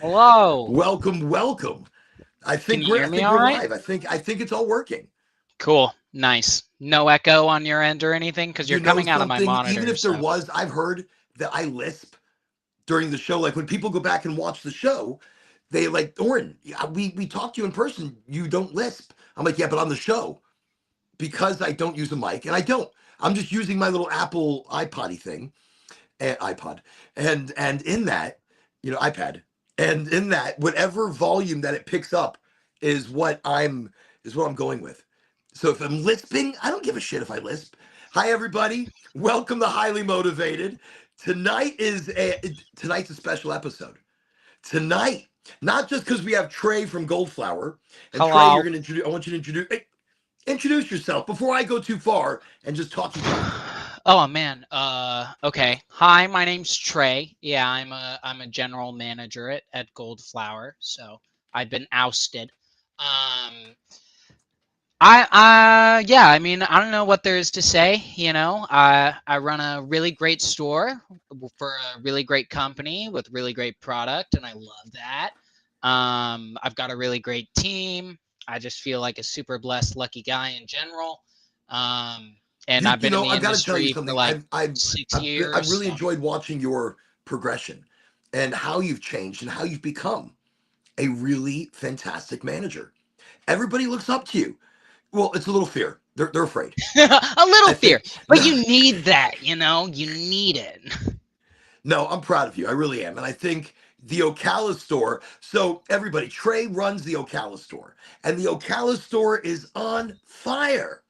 Hello. Welcome, welcome. I Can think you we're hear I me think all we're right? live. I think it's all working. Cool. Nice. No echo on your end or anything because you're You know coming out of my something, even monitor. if there So, was, I've heard that I lisp during the show. Like when people go back and watch the show, they like, Orin, yeah, we talked to you in person. You don't lisp. I'm like, yeah, but on the show, because I don't use a mic, and I don't. I'm just using my little Apple iPoddy thing, iPod, and in that, iPad, and in that, whatever volume that it picks up is what I'm going with. So if I'm lisping, I don't give a shit if I lisp. Hi everybody, welcome to Highly Motivated. Tonight's a special episode. Tonight, not just because we have Trey from Goldflower, and Trey, you're hello. gonna introduce. I want you to introduce yourself before I go too far and just talk you through it. Oh man. Okay. Hi, my name's Trey. Yeah, I'm a general manager at Goldflower. So I've been ousted. Um, yeah, I mean, I don't know what there is to say, I run a really great store for a really great company with really great product, and I love that. I've got a really great team. I just feel like a super blessed, lucky guy in general. Um, and You I've you been in know, the I've got to tell you industry for something. like I've I've six I've years. really So enjoyed watching your progression and how you've changed and how you've become a really fantastic manager. Everybody looks up to you. Well, it's a little fear. They're afraid. a little I fear, think but no, you need that, you need it. no, I'm proud of you. I really am. And I think the Ocala store. So everybody, Trey runs the Ocala store, and the Ocala store is on fire.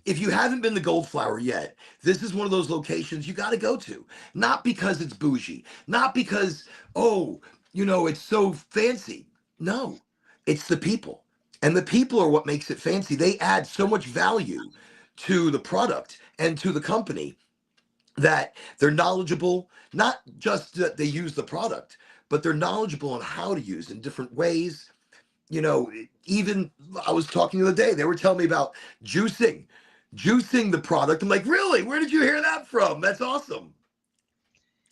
If you haven't been to Goldflower yet, this is one of those locations you got to go to. Not because it's bougie, not because, oh, it's so fancy. No, it's the people. And the people are what makes it fancy. They add so much value to the product and to the company that they're knowledgeable, not just that they use the product, but they're knowledgeable on how to use in different ways. Even I was talking the other day, they were telling me about juicing the product. I'm like, really? Where did you hear that from? That's awesome.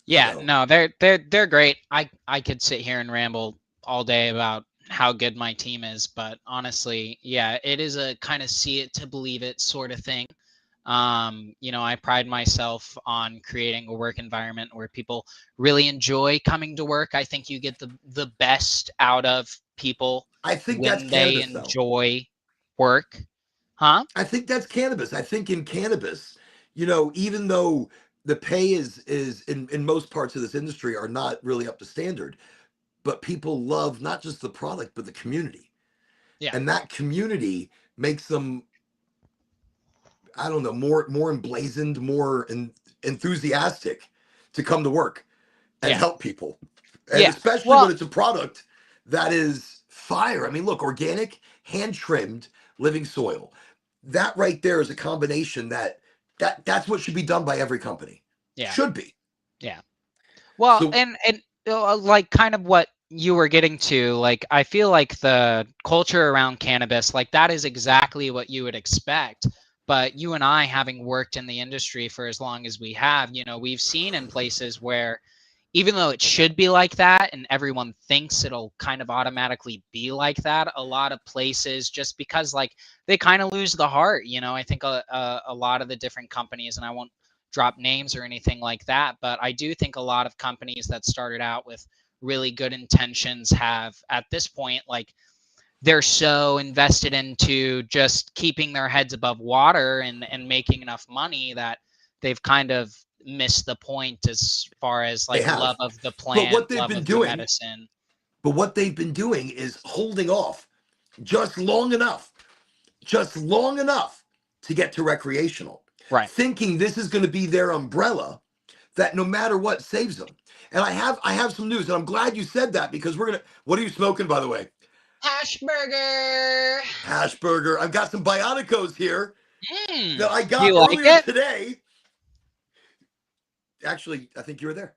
Yeah, So no, they're great. I could sit here and ramble all day about how good my team is, but honestly, yeah, it is a kind of see it to believe it sort of thing. I pride myself on creating a work environment where people really enjoy coming to work. I think you get the best out of people I think that's when they cannabis, though. enjoy work. Huh? I think that's cannabis. I think in cannabis, even though the pay is in most parts of this industry are not really up to standard, but people love not just the product but the community, Yeah. and that community makes them, I don't know, more emblazoned, enthusiastic to come to work and Yeah. help people, and Yeah. especially when Well, it's a product that is fire. I mean, look, organic, hand trimmed, living soil. That right there is a combination that's what should be done by every company. yeah. Should be. Yeah. Well, So and like kind of what you were getting to, like I feel like the culture around cannabis, like that is exactly what you would expect. But you and I, having worked in the industry for as long as we have, we've seen in places where even though it should be like that and everyone thinks it'll kind of automatically be like that, a lot of places just because like they kind of lose the heart. I think a lot of the different companies, and I won't drop names or anything like that, but I do think a lot of companies that started out with really good intentions have at this point, like they're so invested into just keeping their heads above water and making enough money that they've kind of missed the point as far as they like love have. of the But plant, what they've love been of the doing, medicine. is holding off just long enough, to get to recreational, Right. thinking this is going to be their umbrella that no matter what saves them. And I have some news, and I'm glad you said that because we're gonna. What are you smoking, by the way? Hash burger. Hash burger. I've got some Bioticos here that I Do you got like earlier it? today. Actually, I think you were there.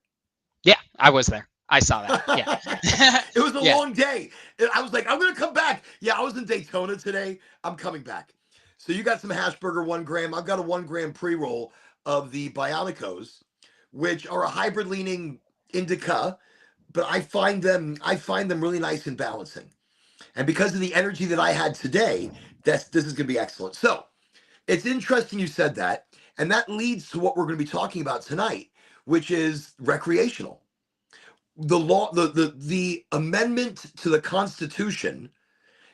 Yeah, I was there. I saw that. Yeah. It was a Yeah. long day. And I was like, I'm gonna come back. Yeah, I was in Daytona today. I'm coming back. So you got some hash burger 1 gram. I've got a 1 gram pre-roll of the Bioticos, which are a hybrid leaning indica, but I find them really nice and balancing. And because of the energy that I had today, this is going to be excellent. So it's interesting you said that, and that leads to what we're going to be talking about tonight, which is recreational. The law, the amendment to the Constitution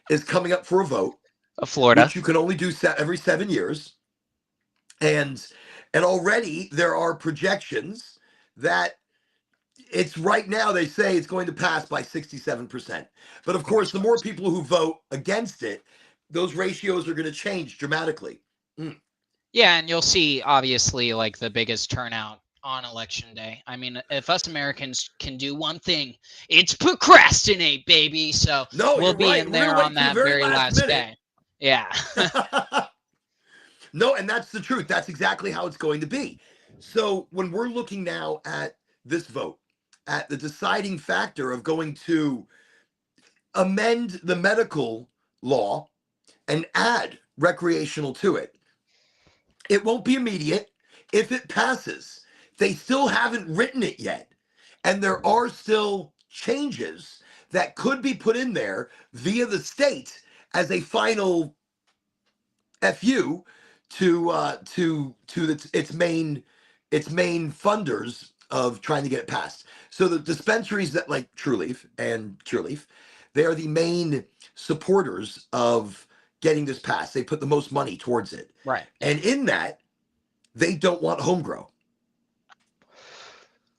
is coming up for a vote, Of Florida. which you can only do every 7 years, and already there are projections that it's right now they say it's going to pass by 67%. But of Fingers course, the more crossed. people who vote against it, those ratios are going to change dramatically. Mm. Yeah, and you'll see obviously like the biggest turnout on election day. I mean, if us Americans can do one thing, it's procrastinate, baby. So No, we'll you're be right. in We're going there to on wait to the that very very last last minute. day. Yeah. No, and that's the truth. That's exactly how it's going to be. So when we're looking now at this vote, at the deciding factor of going to amend the medical law and add recreational to it, it won't be immediate. If it passes, they still haven't written it yet. And there are still changes that could be put in there via the state as a final fu to its main funders of trying to get it passed. So the dispensaries that like Trulieve and Cureleaf, they are the main supporters of getting this passed. They put the most money towards it, Right. Yeah. and in that, they don't want home grow.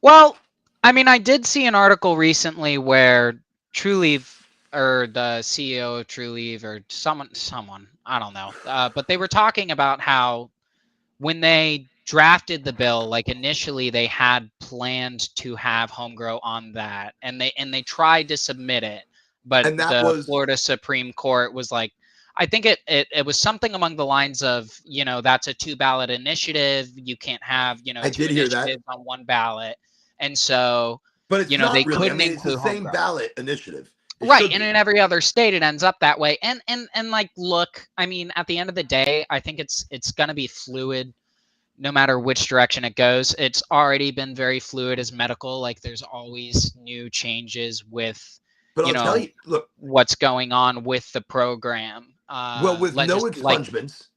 Well, I mean, I did see an article recently where Trulieve or the CEO of Trulieve or someone, I don't know, but they were talking about how when they drafted the bill, like initially they had planned to have home grow on that, and they tried to submit it, but And that the was, Florida Supreme Court was like, I think it was something along the lines of, that's a two ballot initiative. You can't have, I two did hear that, initiatives on one ballot, and so but it's they not really. I couldn't mean, it's the include home same grow. ballot initiative. It Right, should and be. in every other state it ends up that way. And like, look, I mean, at the end of the day, I think it's going to be fluid no matter which direction it goes. It's already been very fluid as medical. Like, there's always new changes with, But you I'll tell know, you, look, what's going on with the program. well, with no Like, expungements,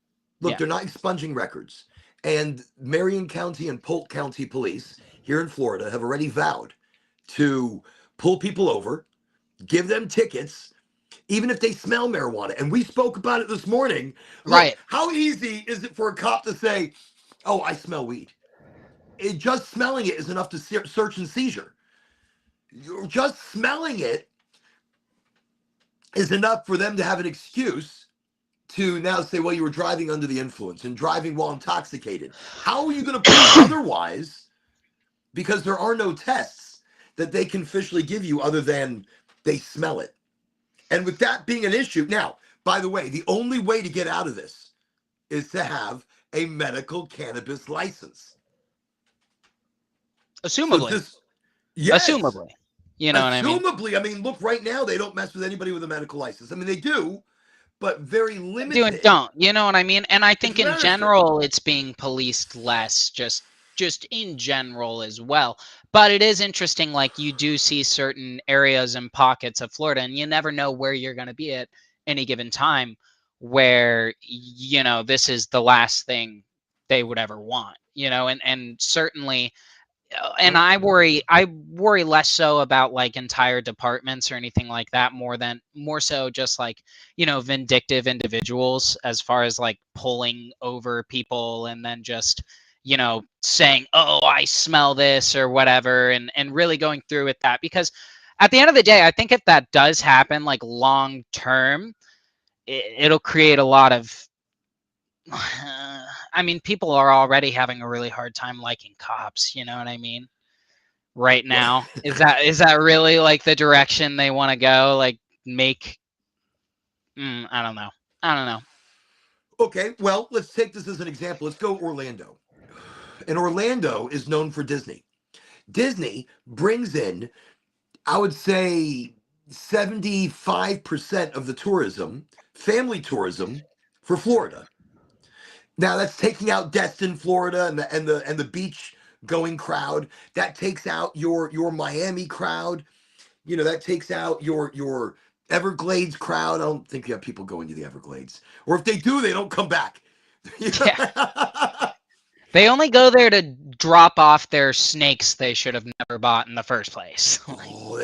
look, yeah, they're not expunging records. And Marion County and Polk County police here in Florida have already vowed to pull people over, give them tickets, even if they smell marijuana. And we spoke about it this morning. Look, right. how easy is it for a cop to say, "Oh, I smell weed"? Just smelling it is enough to search and seizure. Just smelling it is enough for them to have an excuse to now say, well, you were driving under the influence and driving while intoxicated. How are you going to prove otherwise? Because there are no tests that they can officially give you other than they smell it. And with that being an issue, now, by the way, the only way to get out of this is to have a medical cannabis license. So Assumably. this, yes, Assumably. You know what I mean? assumably, I mean, look, right now they don't mess with anybody with a medical license. I mean, they do, but very Do and limited. don't. You know what I mean? And I It's think in medicine. general it's being policed less, just in general as well. But it is interesting, like, you do see certain areas and pockets of Florida, and you never know where you're going to be at any given time, where this is the last thing they would ever want. And certainly, and Mm. I worry less so about like entire departments or anything like that, more so just like, vindictive individuals, as far as like pulling over people and then just, saying, oh, I smell this or whatever, and really going through with that. Because at the end of the day, I think if that does happen, like, long term, it'll create a lot of I mean, people are already having a really hard time liking cops, you know what I mean? Right Well, now. Is that really like the direction they want to go? Like, make I don't know. I don't know. okay, well, let's take this as an example. Let's go Orlando. And Orlando is known for Disney. Disney brings in, I would say, 75% of the tourism, family tourism for Florida. Now that's taking out Destin, Florida, and the beach going crowd. That takes out your Miami crowd. That takes out your Everglades crowd. I don't think you have people going to the Everglades, or if they do, they don't come back. Yeah. They only go there to drop off their snakes they should have never bought in the first place. Like, Oh,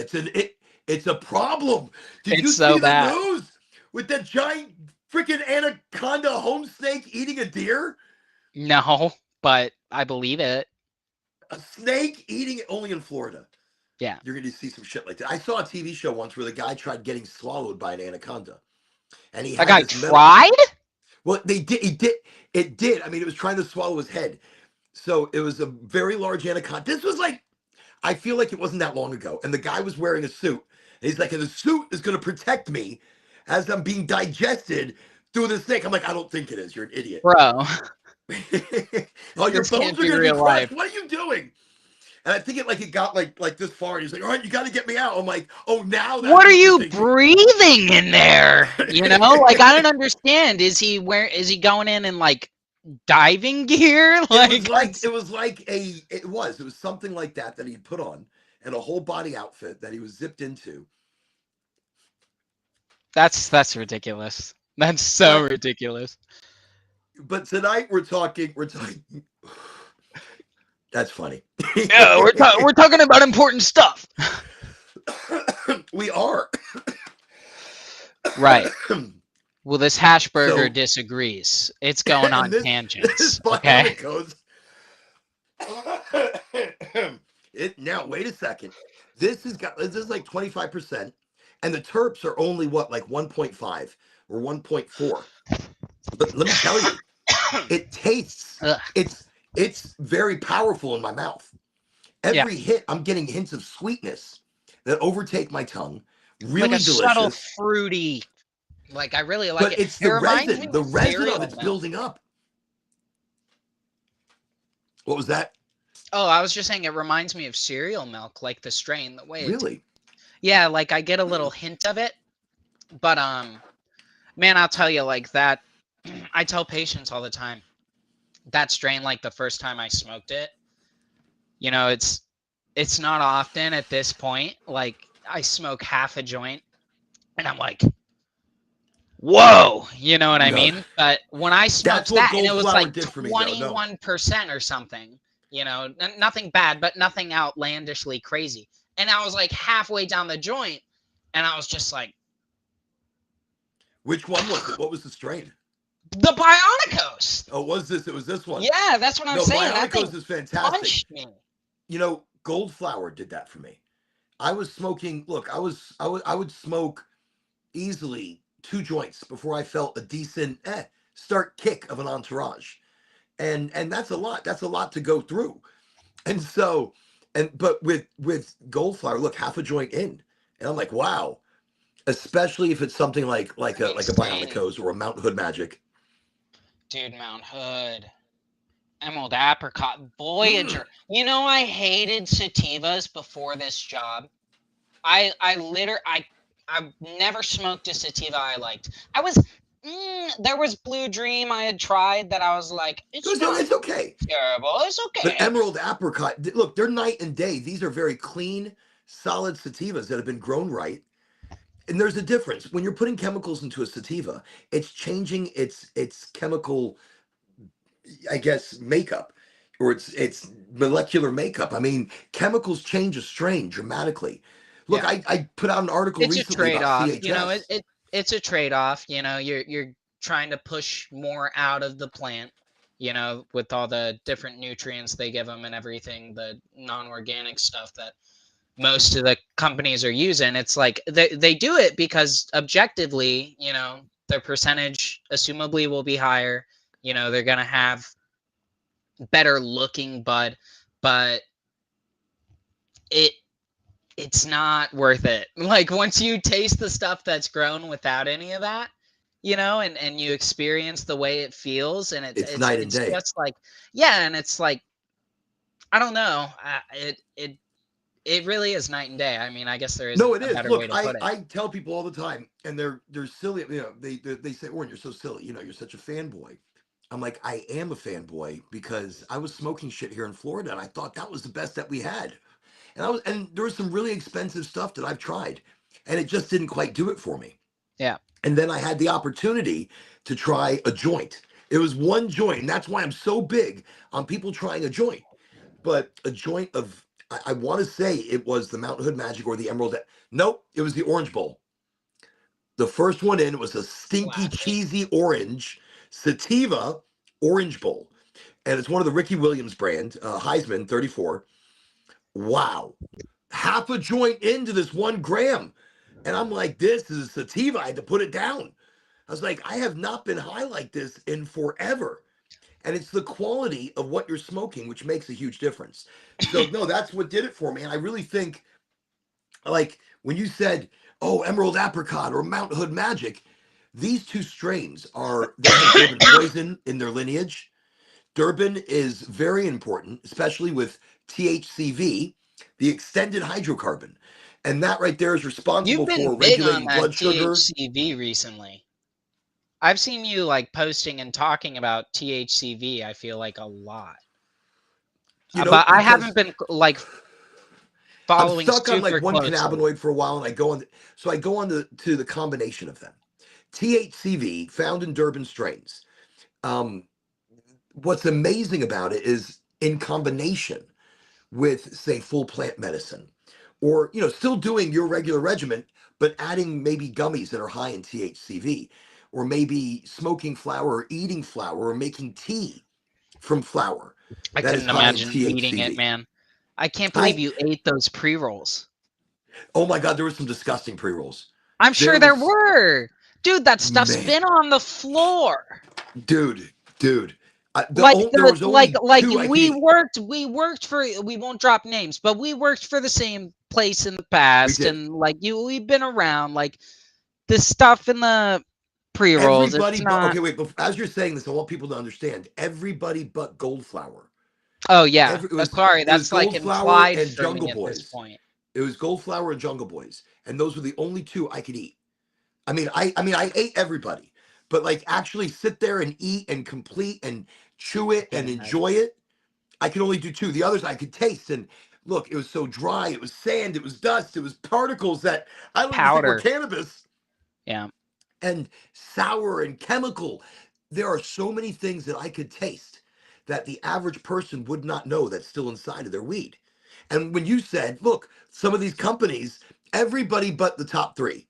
it's a problem. Did you it's see so the bad. news with that giant freaking anaconda home snake eating a deer? No, but I believe it. A snake eating it only in Florida. Yeah. You're going to see some shit like that. I saw a TV show once where the guy tried getting swallowed by an anaconda, and he That had guy this metal. tried? Well, they did. He did. It did. I mean, it was trying to swallow his head. So it was a very large anaconda. This was like, I feel like it wasn't that long ago, and the guy was wearing a suit. And he's like, and the suit is going to protect me as I'm being digested through the snake. I'm like, I don't think it is. You're an idiot. Bro, Oh, your this bones can't are be going to be real crushed. life. What are you doing? And I think it got like this far. And he's like, all right, you got to get me out. I'm like, oh, now that's What are what you're you thinking. breathing in there? Like I don't understand. Is he going in like diving gear? It was something like that he'd put on, and a whole body outfit that he was zipped into. That's ridiculous. That's so But ridiculous. but tonight we're talking. That's funny. Yeah, we're talking about important stuff. We are. Right. Well, this hash burger So disagrees. It's going and on this tangents. Okay. bionic goes. Now wait a second. This is like 25%, and the terps are only what, like 1.5 or 1.4. But let me tell you, it tastes. Ugh. It's very powerful in my mouth. Yeah. Every hit, I'm getting hints of sweetness that overtake my tongue. Like Really a subtle delicious. fruity. Like I really like But it. it's It the reminds me resin. The of resin of cereal it's milk. building up. What was that? Oh, I was just saying it reminds me of cereal milk, like the strain, the way it. Really? Yeah, like I get a little hint of it, but man, I'll tell you like that. I tell patients all the time that strain, like the first time I smoked it, it's not often at this point. Like I smoke half a joint, and I'm like, whoa, you know what I No. mean? But when I That's smoked what that, and it gold was flower like did for me, though. No. 21% or something, nothing bad, but nothing outlandishly crazy. And I was like halfway down the joint, and I was just like, Which one was it? What was the strain? the Bionicos. Oh, it was this one. Yeah, that's what I'm No, saying. That thing Bionicos is fantastic. punched me. Gold flower did that for me. I was smoking. Look, I would smoke easily 2 joints before I felt a decent start kick of an entourage, and that's a lot. That's a lot to go through. And so, but with gold flower, look, half a joint in, and I'm like, wow. Especially if it's something like a Same. Bionicos or a Mount Hood Magic. Dude, Mount Hood. Emerald Apricot. Voyager. I hated sativas before this job. I never smoked a sativa I liked. There was Blue Dream I had tried that I was like, it's okay. terrible. It's okay. But Emerald Apricot, look, they're night and day. These are very clean, solid sativas that have been grown right. And there's a difference. When you're putting chemicals into a sativa, it's changing its chemical, I guess, makeup, or its molecular makeup. I mean, chemicals change a strain dramatically. Look, Yeah. I put out an article It's a recently about trade-off. CHS. It's a trade-off. You're trying to push more out of the plant, with all the different nutrients they give them and everything, the non-organic stuff that most of the companies are using. It's like they do it because objectively, their percentage assumably will be higher. They're going to have better looking bud, but it's not worth it. Like once you taste the stuff that's grown without any of that, and you experience the way it feels, and It's night and day. just like, yeah, and it's like, I don't know, it really is night and day. I mean, I guess there is No, it a is. better Look, way to put it. I tell people all the time, and they're silly. They say, "Oren, you're so silly. You're such a fanboy." I'm like, I am a fanboy because I was smoking shit here in Florida and I thought that was the best that we had. And there was some really expensive stuff that I've tried and it just didn't quite do it for me. Yeah. And then I had the opportunity to try a joint. It was one joint, and that's why I'm so big on people trying a joint. But a joint of, I want to say it was the Mountain Hood Magic or the Emerald. Nope, it was the Orange Bowl. The first one in was a stinky, Classic. cheesy orange sativa Orange Bowl. And it's one of the Ricky Williams brand, Heisman 34. Wow. Half a joint into this 1 gram. And I'm like, this is a sativa. I had to put it down. I was like, I have not been high like this in forever. And it's the quality of what you're smoking, which makes a huge difference. So, no, that's what did it for me. And I really think, like, when you said, oh, Emerald Apricot or Mount Hood Magic, these two strains they have Durban poison in their lineage. Durban is very important, especially with THCV, the extended hydrocarbon. And that right there is You've responsible been for big on regulating that blood sugar. THCV recently. I've seen you like posting and talking about THCV, I feel like a lot. But I haven't Because been like I'm following stuck on like super one closely. cannabinoid for a while, and I go on to the combination of them. THCV found in Durban strains. Um, what's amazing about it is in combination with, say, full plant medicine, or still doing your regular regimen, but adding maybe gummies that are high in THCV, or maybe smoking flower or eating flower or making tea from flower I that is couldn't high in imagine eating it, THCV. man. I can't believe I you ate those pre-rolls. Oh my god, there were some disgusting pre rolls. I'm There sure there was were. Dude, that stuff's man, been on the floor. dude. Like There the was only like two I could eat. we worked for, we won't drop names, but we worked for the same place in the We past, did. and like we've been around like the stuff in the pre-rolls. Everybody It's but not. okay, wait. But as you're saying this, I want people to understand. Everybody but Goldflower. Oh yeah. Every Sorry, it was that's like Goldflower implied and for Jungle me at this Boys. point. It was Goldflower and Jungle Boys, and those were the only two I could eat. I mean, I ate everybody, but like actually sit there and eat and complete and chew I it can't and imagine. enjoy it. I could only do two. The others I could taste. And look, it was so dry. It was sand. It was dust. It was particles that I don't even think were Powder. cannabis, Yeah. and sour and chemical. There are so many things that I could taste that the average person would not know that's still inside of their weed. And when you said, look, some of these companies, everybody but the top three,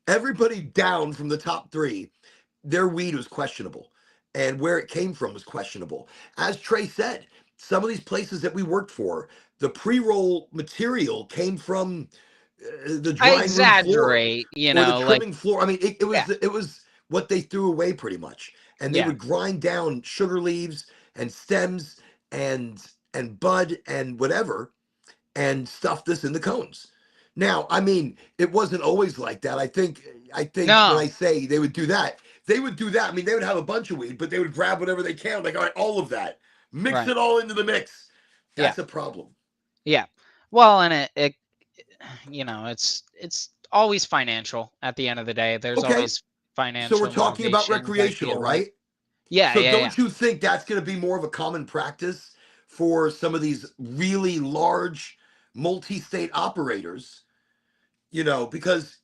everybody down from the top three, their weed was questionable, and where it came from was questionable. As Trey said, some of these places that we worked for, the pre-roll material came from the I drying room floor exaggerate, or the like trimming floor. I mean, it yeah, was what they threw away pretty much, and they yeah. would grind down sugar leaves and stems and bud and whatever, and stuff this in the cones. Now, I mean, it wasn't always like that. I think when I No. say they would do that, they would do that. I mean, they would have a bunch of weed, but they would grab whatever they can, like all right, all of that, mix Right. it all into the mix. Yeah. That's a problem. Yeah. Well, and it it's always financial at the end of the day. There's Okay, always so we're financial talking about motivations, I recreational, feel like. right? Yeah, So yeah, yeah. don't you think that's going to be more of a common practice for some of these really large multi-state operators? Because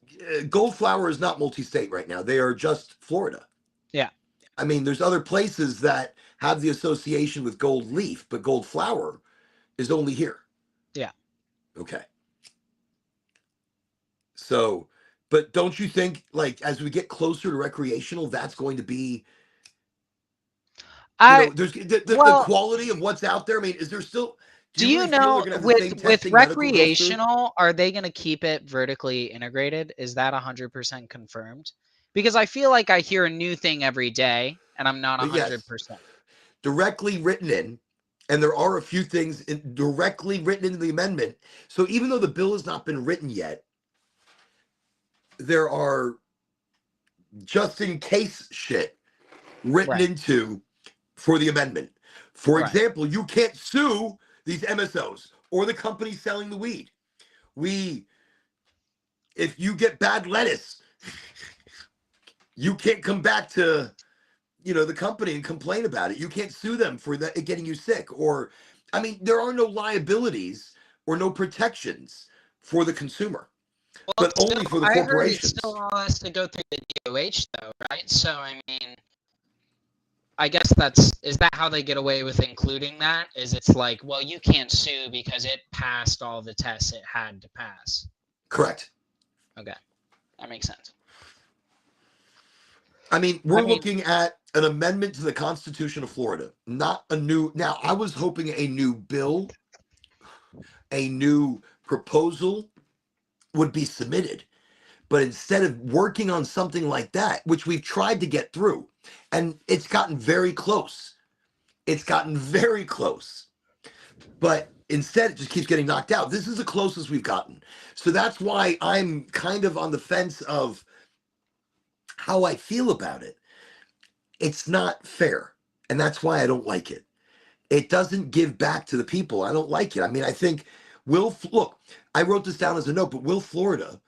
Goldflower is not multi-state right now. They are just Florida. Yeah. I mean, there's other places that have the association with Gold Leaf, but Goldflower is only here. Yeah. Okay. So, but don't you think, like, as we get closer to recreational, that's going to be, I there's the well, quality of what's out there? I mean, is there still, do do you you really feel they're know going to have the with same testing medical goes through? recreational, are they going to keep it vertically integrated? Is that 100% confirmed? Because I feel like I hear a new thing every day and I'm not But yes, 100%. directly written in, and there are a few things directly written into the amendment. So even though the bill has not been written yet, there are just in case shit written Right. into for the amendment. For Right. example, you can't sue these MSOs or the company selling the weed. We, if you get bad lettuce, you can't come back to the company and complain about it. You can't sue them for that getting you sick. Or, I mean, there are no liabilities or no protections for the consumer, Well, but it's only still, for the I heard it still corporations. all has to go through the DOH though, right? So I mean, I guess is that how they get away with including that? Is it's like, well, you can't sue because it passed all the tests it had to pass. Correct. Okay, that makes sense. I mean, I we're mean, looking at an amendment to the Constitution of Florida, not a new. Now, I was hoping a new bill, a new proposal would be submitted. But instead of working on something like that, which we've tried to get through, and it's gotten very close, it's gotten very close, but instead it just keeps getting knocked out. This is the closest we've gotten. So that's why I'm kind of on the fence of how I feel about it. It's not fair. And that's why I don't like it. It doesn't give back to the people. I don't like it. I mean, I think look, I wrote this down as a note, but will Florida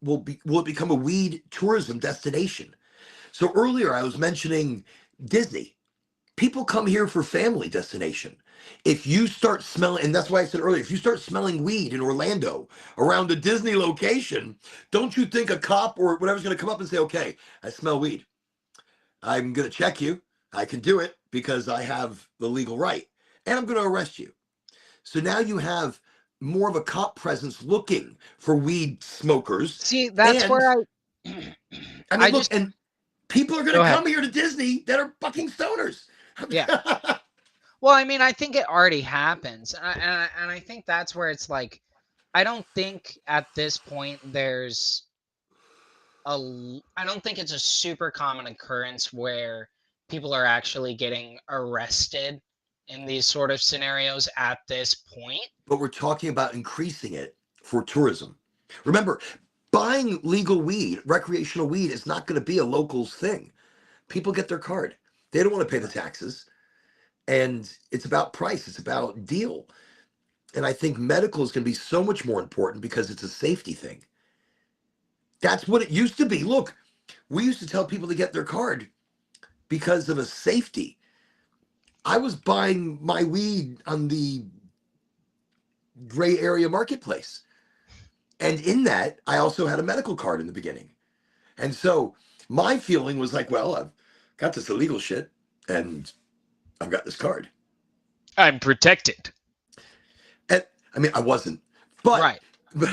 will it become a weed tourism destination? So earlier I was mentioning Disney. People come here for family destination. If you start smelling, and that's why I said earlier, if you start smelling weed in Orlando around a Disney location, don't you think a cop or whatever's going to come up and say, okay, I smell weed. I'm going to check you. I can do it because I have the legal right. And I'm going to arrest you. So now you have more of a cop presence looking for weed smokers. see, that's And where I, I mean, I look, just and people are going go to ahead. come here to Disney that are fucking stoners. Yeah. Well, I mean, I think it already happens, and I think that's where it's like, I don't think at this point I don't think it's a super common occurrence where people are actually getting arrested in these sort of scenarios at this point. But we're talking about increasing it for tourism. Remember, buying legal weed, recreational weed, is not going to be a locals thing. People get their card. They don't want to pay the taxes. And it's about price, it's about deal. And I think medical is going to be so much more important because it's a safety thing. That's what it used to be. Look, we used to tell people to get their card because of a safety. I was buying my weed on the gray area marketplace. And in that, I also had a medical card in the beginning. And so my feeling was like, well, I've got this illegal shit and I've got this card. I'm protected. And I mean, I wasn't, but Right. but,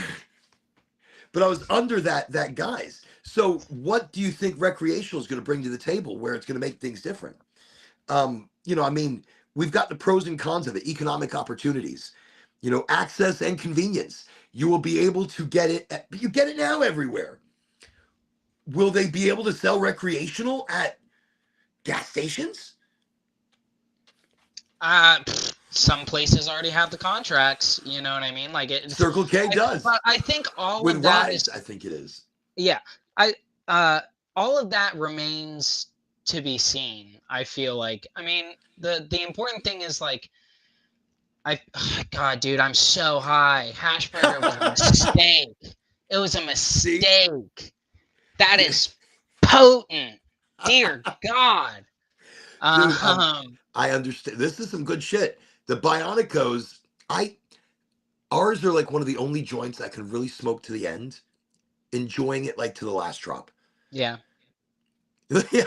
but I was under that guise. So what do you think recreational is going to bring to the table where it's going to make things different? I mean, we've got the pros and cons of it, economic opportunities, access and convenience. You will be able to get it. You get it now everywhere. Will they be able to sell recreational at gas stations? Some places already have the contracts. You know what I mean? Like it's, Circle K does but I think all of with that Rise. is, I think it is. yeah. I all of that remains to be seen. I feel like. I mean, the important thing is like, God, dude, I'm so high. Hashburger was a mistake. It was a See, mistake. That is potent. Dear God. dude, Um, I understand. This is some good shit. The Bionicos, ours are like one of the only joints I can really smoke to the end, enjoying it like to the last drop. yeah.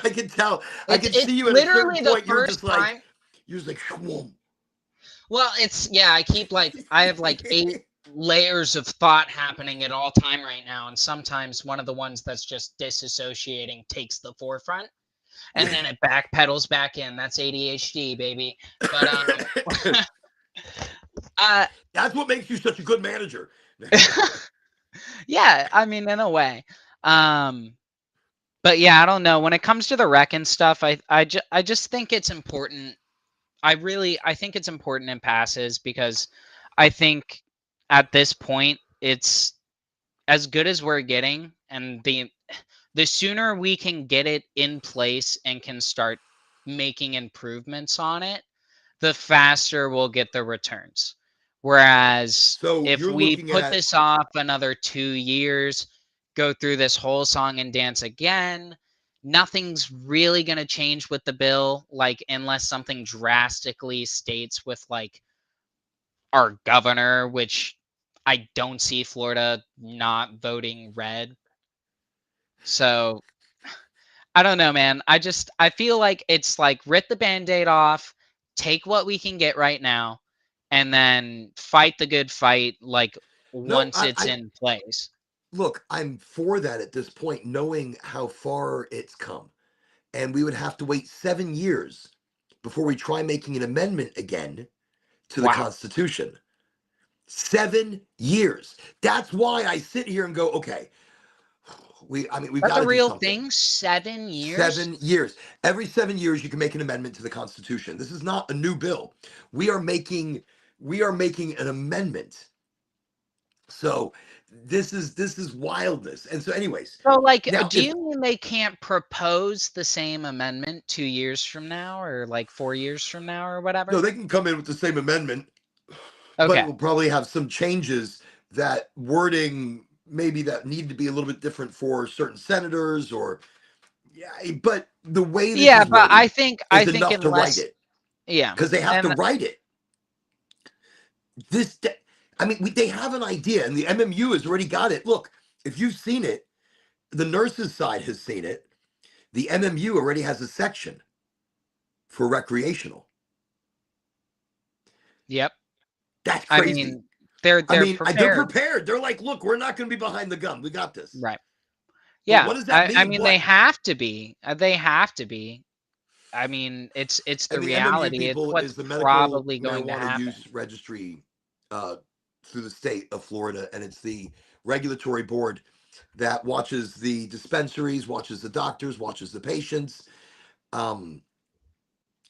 I can tell. I can It's see you at a certain literally the point. first time. You're just like, shwoom. Well, it's yeah. I have like 8 layers of thought happening at all time right now, and sometimes one of the ones that's just disassociating takes the forefront, and Yeah. then it backpedals back in. That's ADHD, baby. But uh, That's what makes you such a good manager. yeah. I mean, in a way. Um, but yeah, I don't know. When it comes to the rec and stuff, I just think it's important. I think it's important in passes because I think at this point it's as good as we're getting, and the sooner we can get it in place and can start making improvements on it, the faster we'll get the returns. Whereas So if you're we looking put at this off another 2 years, go through this whole song and dance again, nothing's really going to change with the bill, like unless something drastically states with like our governor, which I don't see Florida not voting red. So I don't know, man. I feel like it's like rip the band-aid off, take what we can get right now, and then fight the good fight like No, once it's in place. look, I'm for that at this point, knowing how far it's come. And we would have to wait 7 years before we try making an amendment again to the Wow. Constitution. 7 years. That's why I sit here and go, okay, I mean, we've That's got a to do real something. thing? 7 years? 7 years. Every 7 years, you can make an amendment to the Constitution. This is not a new bill. We are making an amendment. So this is wildness. And so, anyways, So, like, now do if you mean they can't propose the same amendment 2 years from now or like 4 years from now or no, whatever? they can come in with the same amendment, but it Okay. will probably have some changes, that wording maybe that need to be a little bit different for certain senators, or yeah, but the way this Yeah, is but I worded think I is think enough to write unless it, yeah. because they have to And write it. This, I mean, they have an idea, and the MMU has already got it. Look, if you've seen it, the nurses side has seen it. The MMU already has a section for recreational. yep. That's I crazy. mean, they're I they're mean, they're prepared. prepared. They're like, look, we're not going to be behind the gun. We got this. Right. But Yeah. what does that I mean? mean they What? have to be. They have to be. I mean, it's the And the MMU reality. It's people what's is the medical probably going to marijuana happen. use registry uh, through the state of Florida, and it's the regulatory board that watches the dispensaries, watches the doctors, watches the patients. Um,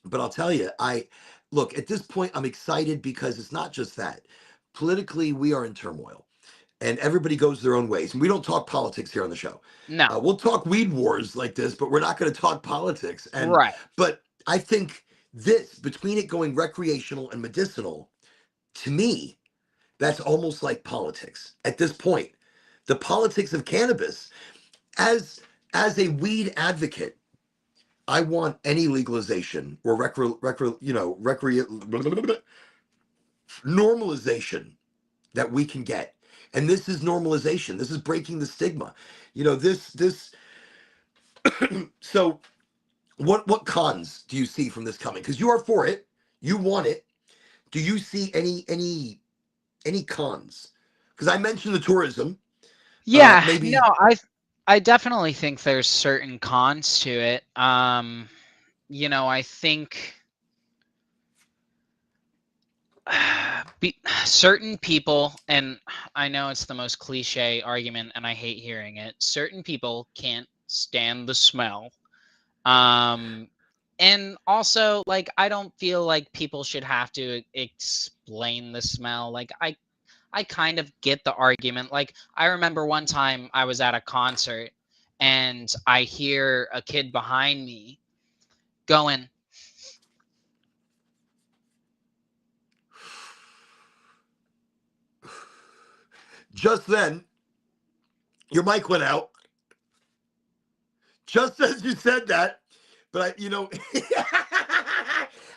but I'll tell you, I look at this point. I'm excited because it's not just that. Politically, we are in turmoil, and everybody goes their own ways. And we don't talk politics here on the show. No. We'll talk weed wars like this, but we're not going to talk politics. And Right. but I think this, between it going recreational and medicinal, to me, that's almost like politics at this point. The politics of cannabis, as a weed advocate, I want any legalization or normalization that we can get. And this is normalization. This is breaking the stigma. This so what cons do you see from this coming? Because you are for it, you want it. Do you see any cons? Because I mentioned the tourism. Yeah, no, Maybe I definitely think there's certain cons to it. I think certain people, and I know it's the most cliche argument, and I hate hearing it. Certain people can't stand the smell. Um, and also, like, I don't feel like people should have to explain the smell. Like, I kind of get the argument. Like, I remember one time I was at a concert and I hear a kid behind me going, just then your mic went out. Just as you said that, but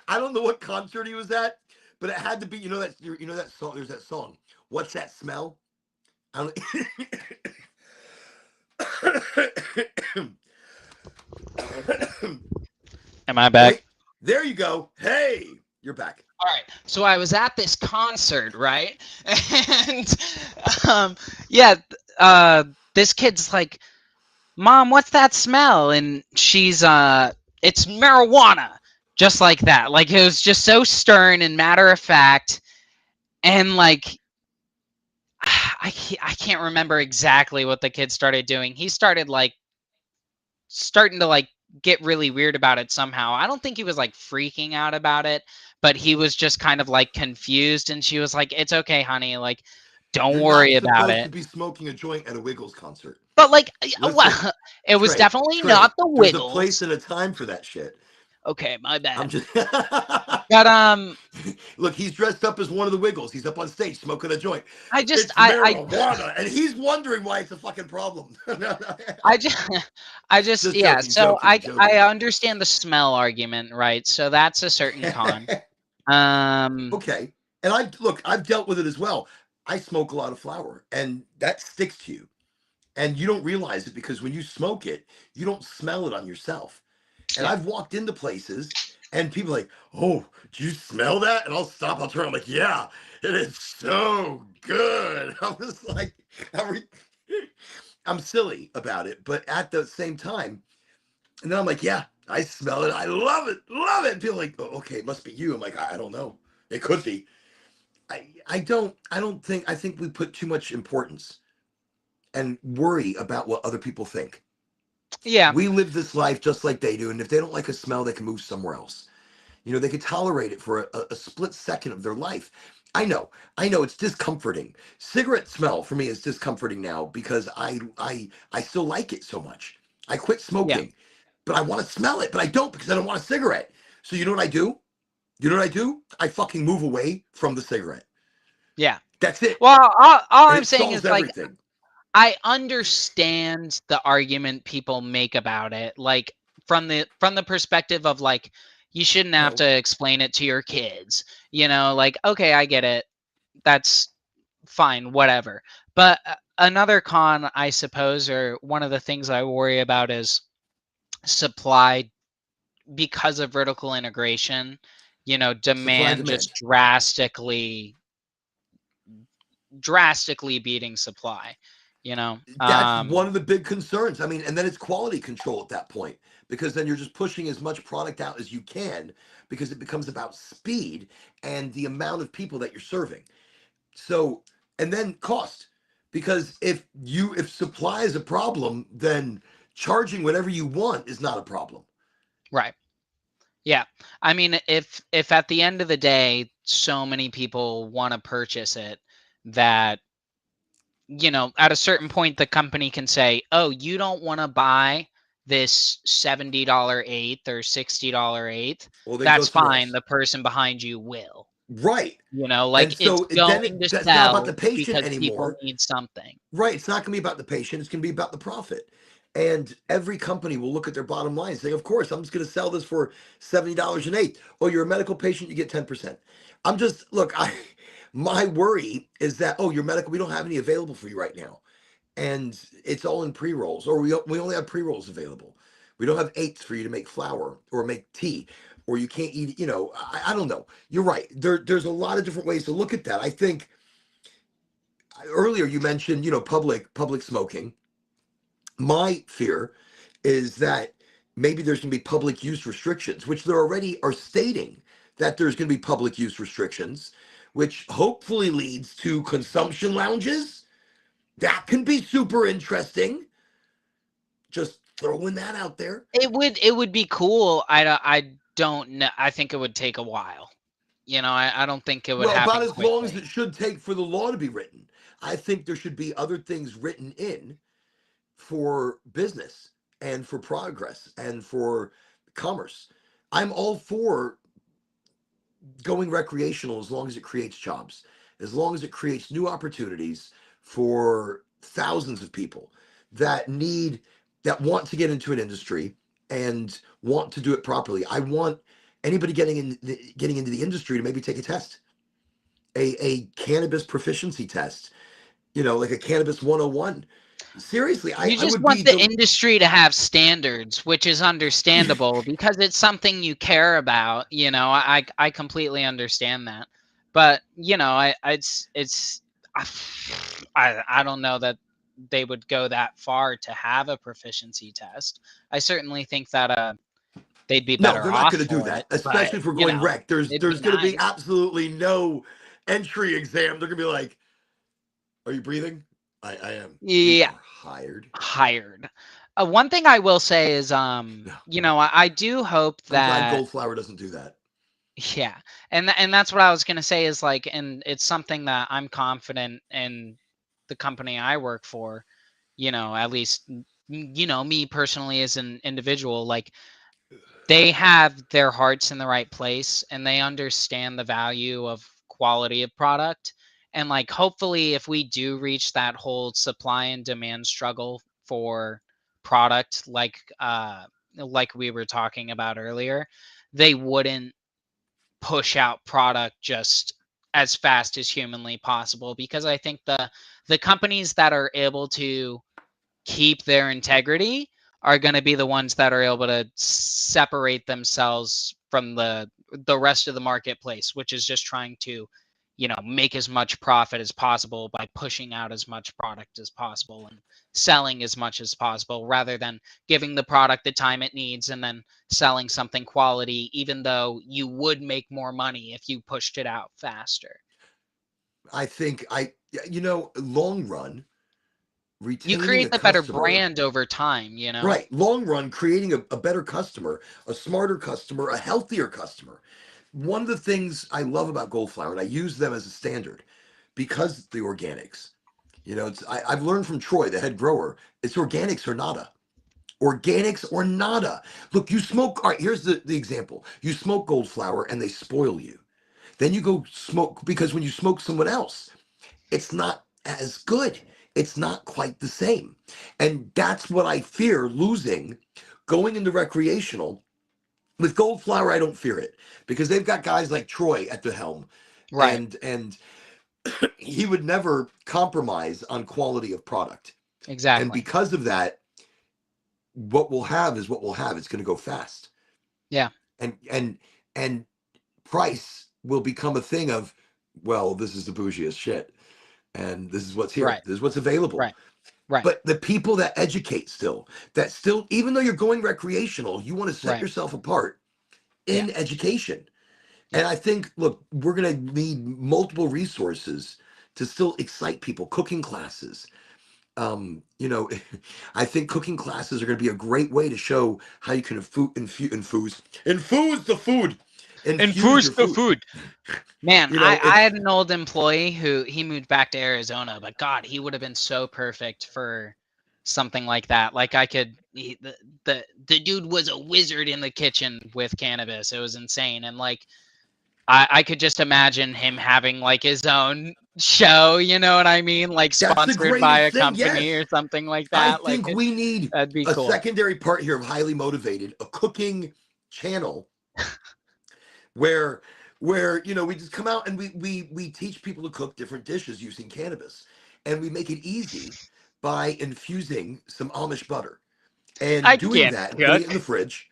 I don't know what concert he was at, but it had to be. That song. There's that song. What's that smell? I don't, am I back? Wait, there you go. Hey, you're back. All right. So I was at this concert, right? And um, yeah, this kid's like, "Mom, what's that smell?" And she's it's marijuana. Just like that. Like it was just so stern and matter of fact. And like I can't remember exactly what the kid started doing. He started like starting to like get really weird about it somehow. I don't think he was like freaking out about it, but he was just kind of like confused, and she was like, "It's okay, honey. Like don't You're not worry about supposed to it." be smoking a joint at a Wiggles concert. But like Listen, well, it was Trey, definitely Trey, not the there's a place Wiggles. and a time for that shit. Okay, my I'm bad. just But look. He's dressed up as one of the Wiggles. He's up on stage smoking a joint. I just It's marijuana, and he's wondering why it's a fucking problem. I just I just Just yeah, joking, so joking, I joking. understand the smell argument, right? So that's a certain con. Um Okay. And I look, I've dealt with it as well. I smoke a lot of flower, and that sticks to you. And you don't realize it because when you smoke it, you don't smell it on yourself. And yeah. I've walked into places and people are like, "Oh, do you smell that?" And I'll stop, I'll turn, I'm like, "Yeah, it is so good." I was like, I'm I'm silly about it, but at the same time, and then I'm like, "Yeah, I smell it. I love it. Love it." And people are like, "Oh, okay, it must be you." I'm like, I don't know. It could be. I don't think I think we put too much importance and worry about what other people think. Yeah. We live this life just like they do, and if they don't like a smell, they can move somewhere else. They can tolerate it for a split second of their life. I know it's discomforting. Cigarette smell for me is discomforting now because I still like it so much. I quit Yeah. smoking, but I want to smell it, but I don't because I don't want a cigarette. So you know what I do? You know what I do? I fucking move away from the cigarette. Yeah. That's it. Well, all And I'm it saying is solves like everything. I understand the argument people make about it, like from the perspective of like you shouldn't have No, to explain it to your kids. Like okay, I get it. That's fine, whatever. But another con, I suppose, or one of the things I worry about is supply because of vertical integration. supply and Demand just demand. drastically beating supply. You know, That's um, one of the big concerns. I mean, and then it's quality control at that point because then you're just pushing as much product out as you can because it becomes about speed and the amount of people that you're serving. So, and then cost because if supply is a problem, then charging whatever you want is not a problem. right. Yeah. I mean, if at the end of the day, so many people want to purchase it that, at a certain point the company can say, "Oh, you don't want to buy this $70 eighth or $60 eighth." Well, then go That's somewhere fine. else. The person behind you will. Right. Like And it's so then going to that's not about the sell patient because people anymore. need something. Right. It's not going to be about the patient. It's going to be about the profit. And every company will look at their bottom line and say, of course, I'm just going to sell this for $70 an eighth. Oh, you're a medical patient, you get 10%. Look, my worry is that, oh, you're medical, we don't have any available for you right now. And it's all in pre rolls, or we only have pre rolls available. We don't have eighths for you to make flour or make tea, or you can't eat, I don't know. You're right. There's a lot of different ways to look at that. I think earlier you mentioned, public smoking. My fear is that maybe there's going to be public use restrictions, which there already are stating that there's going to be public use restrictions, which hopefully leads to consumption lounges. That can be super interesting. Just throwing that out there. It would be cool. I don't know. I think it would take a while. I don't think it would Well, about happen as long as quickly. it should take for the law to be written. I think there should be other things written in for business and for progress and for commerce. I'm all for going recreational as long as it creates jobs, as long as it creates new opportunities for thousands of people that need that want to get into an industry and want to do it properly. I want anybody getting into the industry to maybe take a test, a cannabis proficiency test, like a cannabis 101. Seriously, You I just would want be the industry to have standards, which is understandable because it's something you care about. I completely understand that, but it's I don't know that they would go that far to have a proficiency test. I certainly think that they'd be No, better they're not off going to do for it, that, but especially if we're going rec. There's it'd be there's going to be nice. absolutely no entry exam. They're going to be like, "Are you breathing?" I am. You Yeah, are hired. hired. One thing I will say is, No, I do hope I'm glad that Goldflower doesn't do that. yeah, and that's what I was gonna say is like, and it's something that I'm confident in the company I work for. At least me personally as an individual, like they have their hearts in the right place and they understand the value of quality of product. And like hopefully if we do reach that whole supply and demand struggle for product like we were talking about earlier, they wouldn't push out product just as fast as humanly possible, because I think the companies that are able to keep their integrity are going to be the ones that are able to separate themselves from the rest of the marketplace, which is just trying to, make as much profit as possible by pushing out as much product as possible and selling as much as possible, rather than giving the product the time it needs and then selling something quality, even though you would make more money if you pushed it out faster. I think long run, You retaining create a the better customer, brand over time, right? Long run, creating a better customer, a smarter customer, a healthier customer. One of the things I love about Goldflower, and I use them as a standard because the organics. I've learned from Troy, the head grower, it's organics or nada. Organics or nada. Look, you smoke. All right, here's the example. You smoke Goldflower and they spoil you. Then you go smoke, because when you smoke someone else, it's not as good. It's not quite the same. And that's what I fear losing going into recreational. With Goldflower, I don't fear it because they've got guys like Troy at the helm, Right. and he would never compromise on quality of product. And Exactly. because of that, what we'll have is what we'll have. It's going to go fast. Yeah. And price will become a thing of, well, this is the bougiest shit, and this is what's here. Right. This is what's available. Right. Right. But the people that educate still, that still, even though you're going recreational, you want to set Right. yourself apart Yeah. in education. Yeah. And I think, look, we're going to need multiple resources to still excite people. Cooking classes. You know, I think cooking classes are going to be a great way to show how you can infuse the food, And infuse first your the food. food. Man, You know, I it's had an old employee who he moved back to Arizona, but God, he would have been so perfect for something like that. Like the dude was a wizard in the kitchen with cannabis. It was insane. And like I could just imagine him having like his own show, you know what I mean? Like that's the sponsored by greatest a thing. company Yes, or something like I that. Like think we need that'd be a cool. secondary part here of highly motivated, a cooking channel where we just come out and we teach people to cook different dishes using cannabis, and we make it easy by infusing some Amish butter I and doing can't that and putting it in the cook. fridge.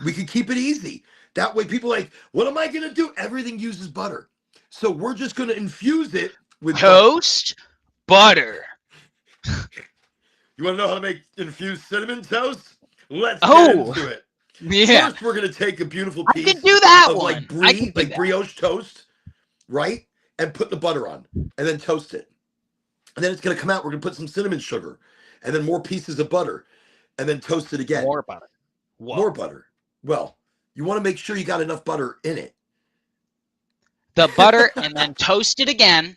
We could keep it easy. That way people are like, what am I going to do? Everything uses butter. So we're just going to infuse it with butter. Toast butter. You want to know how to make infused cinnamon toast? Let's get Oh, into it. yeah. First, we're going to take a beautiful I could piece do that of like one. I brie, could do like that. brioche toast, right? And put the butter on and then toast it. And then it's going to come out. We're going to put some cinnamon sugar and then more pieces of butter and then toast it again. More butter. More Whoa. butter. Well, you want to make sure you got enough butter in it. The butter and then toast it again.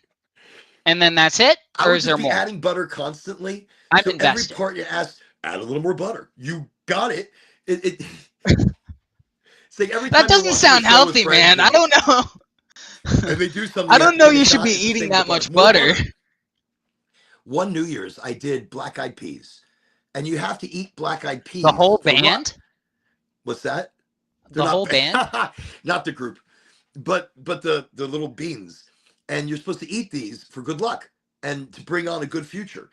And then that's it? I Or would is just there be more? adding butter constantly. I'm So every invested. part you ask, add a little more butter. You got it. It's like every That time you're doesn't watching a sound show with healthy, friends man. I don't know. and they do something, I you have don't to know take a you should be shot. It's the eating same with the that butter. much More butter. butter. One New Year's, I did black eyed peas. And you have to eat black eyed The peas whole for what? band? What's that? They're The not whole band? not the group, but the little beans. And you're supposed to eat these for good luck and to bring on a good future.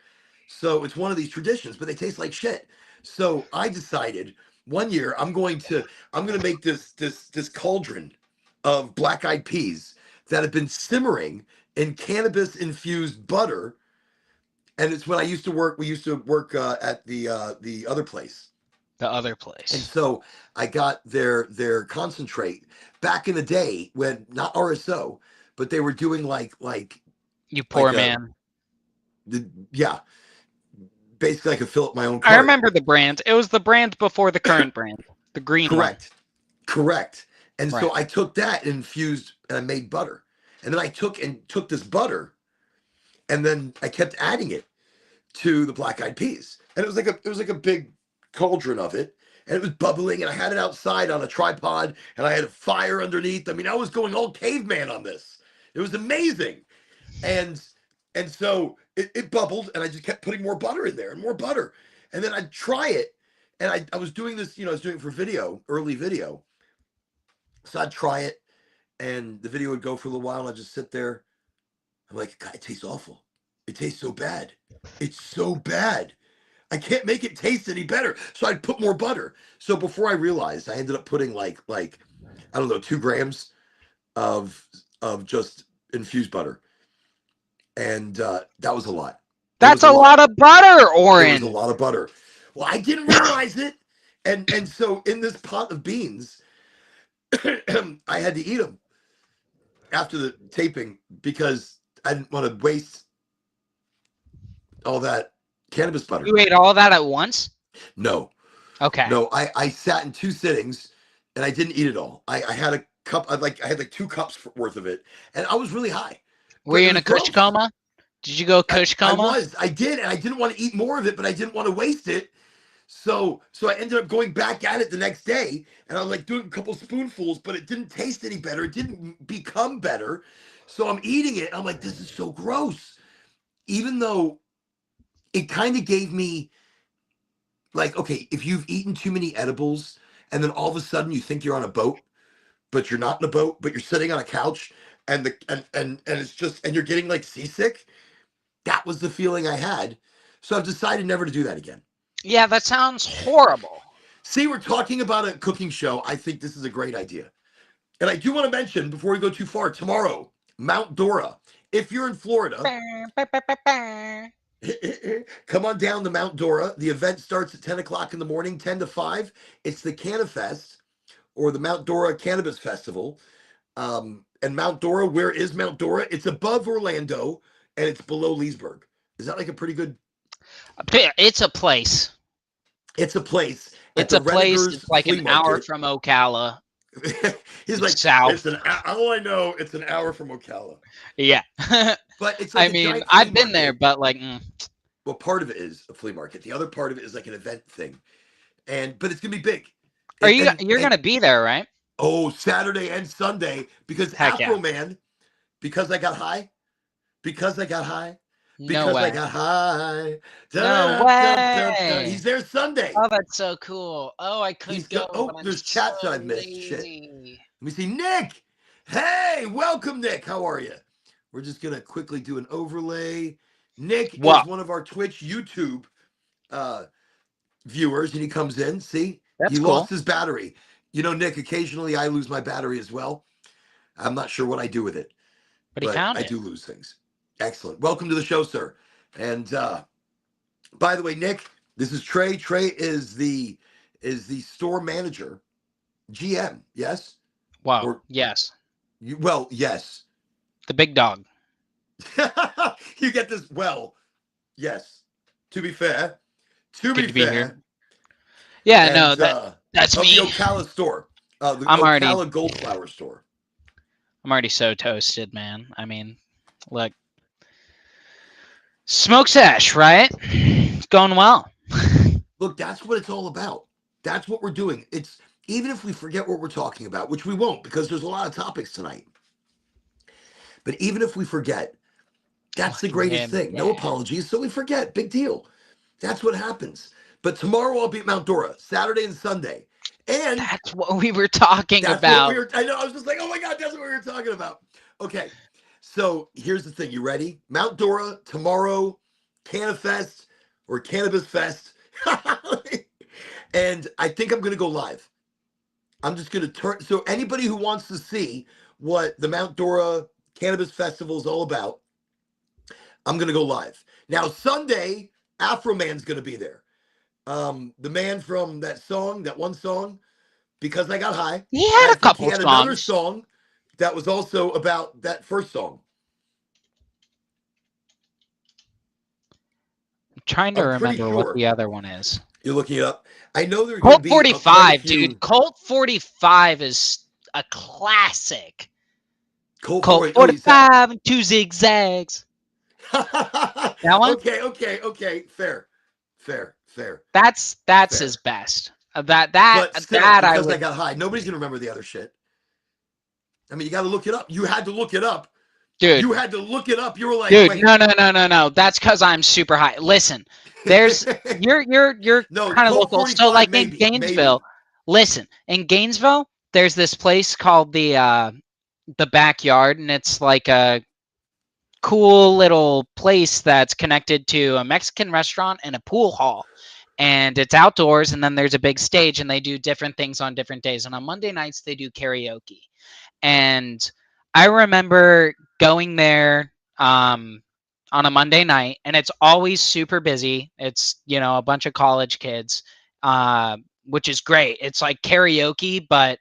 So it's one of these traditions, but they taste like shit. So I decided one year I'm going to make this cauldron of black eyed peas that have been simmering in cannabis infused butter. And it's when I used to work. We used to work at the other place, The other and place. so I got their concentrate back in the day when not RSO, but they were doing You like poor man. yeah, basically I could fill up my own I cart. remember the brand. It was the brand before the current brand. The green one. Correct, correct. And Right. so I took that and infused and I made butter, and then I took this butter, and then I kept adding it to the black eyed peas, and it was like a big cauldron of it, and it was bubbling, and I had it outside on a tripod, and I had a fire underneath. I mean, I was going all caveman on this. It was amazing. And so it bubbled, and I just kept putting more butter in there and more butter. And then I'd try it. And I was doing this, I was doing it for video, early video. So I'd try it, and the video would go for a little while, and I'd just sit there. I'm like, God, it tastes awful. It tastes so bad. It's so bad. I can't make it taste any better. So I'd put more butter. So before I realized, I ended up putting like I don't know, 2 grams of just infused butter, and that was a lot. It That's was a a lot. lot of butter, It was a Orin. lot of butter. Well, I didn't realize it, and so in this pot of beans, I had to eat them after the taping because I didn't want to waste all that cannabis butter. You ate all that at once? No, Okay. no, I sat in 2 sittings, and I didn't eat it all. I had a cup. I had like 2 cups worth of it, and I was really high, Were but you it in was a kush gross. coma? Did you go kush coma? I did, and I didn't want to eat more of it, but I didn't want to waste it. So I ended up going back at it the next day, and I was like doing a couple spoonfuls, but it didn't taste any better. It didn't become better. So I'm eating it. I'm like, this is so gross. Even though it kind of gave me like, okay, if you've eaten too many edibles and then all of a sudden you think you're on a boat, but you're not in a boat, but you're sitting on a couch, and it's just, and you're getting like seasick. That was the feeling I had. So I've decided never to do that again. Yeah, that sounds horrible. See, we're talking about a cooking show. I think this is a great idea. And I do want to mention before we go too far, tomorrow, Mount Dora. If you're in Florida, come on down to Mount Dora. The event starts at 10 o'clock in the morning, 10 to 5. It's the Cannafest, or the Mount Dora Cannabis Festival. And Mount Dora, where is Mount Dora? It's above Orlando, and it's below Leesburg. Is that like a pretty good? It's a place. It's a place at It's the a place. Renegers It's like Flea an hour Market. from Ocala. He's It's like, south. all I know, it's an hour from Ocala. Yeah. But it's like I a mean, giant flea I've been market. there, but like, Well, part of it is a flea market. The other part of it is like an event thing. But it's gonna be big. you're gonna be there, right? Oh, Saturday and Sunday, because Heck yeah. Afro Man, because I got high, because I got high, No because I way. got high. No way. He's there Sunday. Oh, that's so cool. Oh, I could go. Oh, But I'm there's so chats I've missed. Shit. lazy. Let me see. Nick. Hey, welcome, Nick. How are you? We're just gonna quickly do an overlay. Nick What? is one of our Twitch YouTube viewers, and he comes in. See, That's he cool. lost his battery. Nick, occasionally I lose my battery as well. I'm not sure what I do with it, But he found I it. do lose things. Excellent. Welcome to the show, sir. And by the way, Nick, this is Trey. Trey is the store manager, GM. Yes. Wow. Or Yes. well, yes. The big dog. You get this. Well, yes. To be fair. To Good be to be fair. here. Yeah, And, no, that's of me. the Ocala store. The I'm Ocala already- Goldflower store. I'm already so toasted, man. I mean, look. Smoke sesh, right? It's going well. Look, that's what it's all about. That's what we're doing. It's even if we forget what we're talking about, which we won't because there's a lot of topics tonight. But even if we forget, that's the greatest thing. No apologies. So we forget. Big deal. That's what happens. But tomorrow I'll be at Mount Dora, Saturday and Sunday. And that's what we were talking about. I know. I was just like, oh my God, that's what we were talking about. Okay. So here's the thing. You ready? Mount Dora tomorrow, Cannafest or Cannabis Fest. And I think I'm going to go live. I'm just going to turn. So anybody who wants to see what the Mount Dora Cannabis Festival is all about, I'm going to go live. Now, Sunday, Afro Man's going to be there. The man from that one song, Because I Got High. He had a couple he had songs. another song that was also about that first song. I'm trying to remember what the other one is. You're looking it up. I know there's Colt 45, dude. Colt 45 is a classic. Colt 45 and 2 zigzags. That one? Okay. Fair. That's Fair. his best. That that But still, that I because I would, got high, nobody's gonna remember the other shit. I mean, you got to look it up. You had to look it up. dude. You had to look it up. You were like, Dude, wait. no. That's because I'm super high. Listen, there's you're No, kind of Colt local. So 45, like in maybe, Gainesville, maybe. listen, in Gainesville, there's this place called the backyard, and it's like a cool little place that's connected to a Mexican restaurant and a pool hall. And it's outdoors, and then there's a big stage, and they do different things on different days. And on Monday nights, they do karaoke. And I remember going there on a Monday night, and it's always super busy. It's, a bunch of college kids, which is great. It's like karaoke, but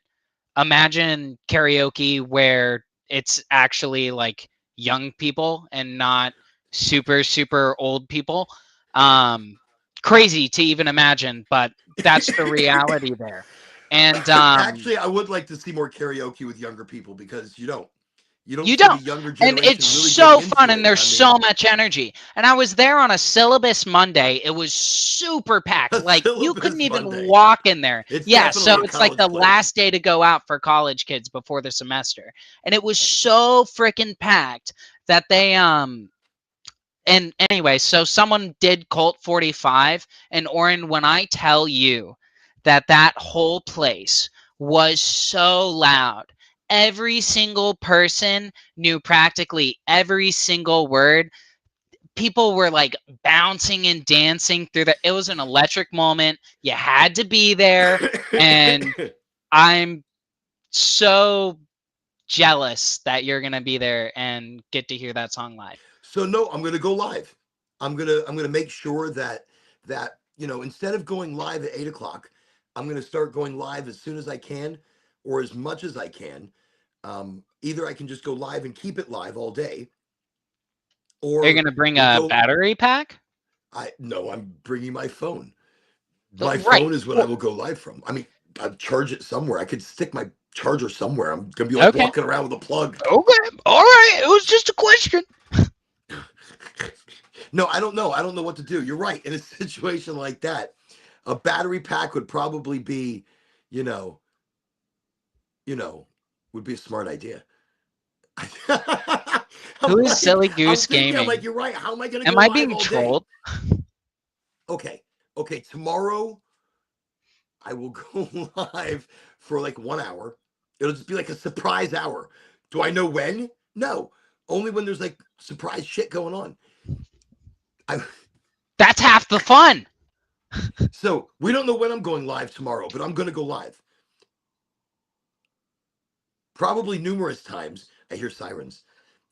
imagine karaoke where it's actually like young people and not super, super old people. Um, Crazy to even imagine, but that's the reality there. And Actually, I would like to see more karaoke with younger people because you don't you see the don't. younger And it's generation really getting so fun, into and it. there's I mean, so much energy. And I was there on a syllabus Monday. It was super packed. a Like you couldn't syllabus even Monday. walk in there. It's Yeah, so definitely a it's like the college place. last day to go out for college kids before the semester. And it was so freaking packed that they and anyway, so someone did Colt 45, and Oren, when I tell you that that whole place was so loud, every single person knew practically every single word. People were like bouncing and dancing through the, it was an electric moment. You had to be there, and I'm so jealous that you're going to be there and get to hear that song live. So no, I'm gonna go live. I'm gonna make sure that instead of going live at 8 o'clock, I'm gonna start going live as soon as I can, or as much as I can. Either I can just go live and keep it live all day, Are you or going to bring we'll a go. battery pack? I no, I'm bringing my phone. My Right. phone is what I Well, will go live from. I mean, I'd charge it somewhere. I could stick my charger somewhere. I'm gonna be like okay. walking around with a plug. Okay. All right. It was just a question. No, I don't know. I don't know what to do. You're right. In a situation like that, a battery pack would probably be, you know, you know, would be a smart idea. I'm Who is like, Silly I'm Goose thinking, I'm like, Gaming? you're right. How am I going to Am go I live being all day? trolled? Okay. Okay. Tomorrow, I will go live for like 1 hour. It'll just be like a surprise hour. Do I know when? No. Only when there's like surprise shit going on. I, That's half the fun. so we don't know when I'm going live tomorrow, but I'm going to go live. Probably numerous times. I hear sirens.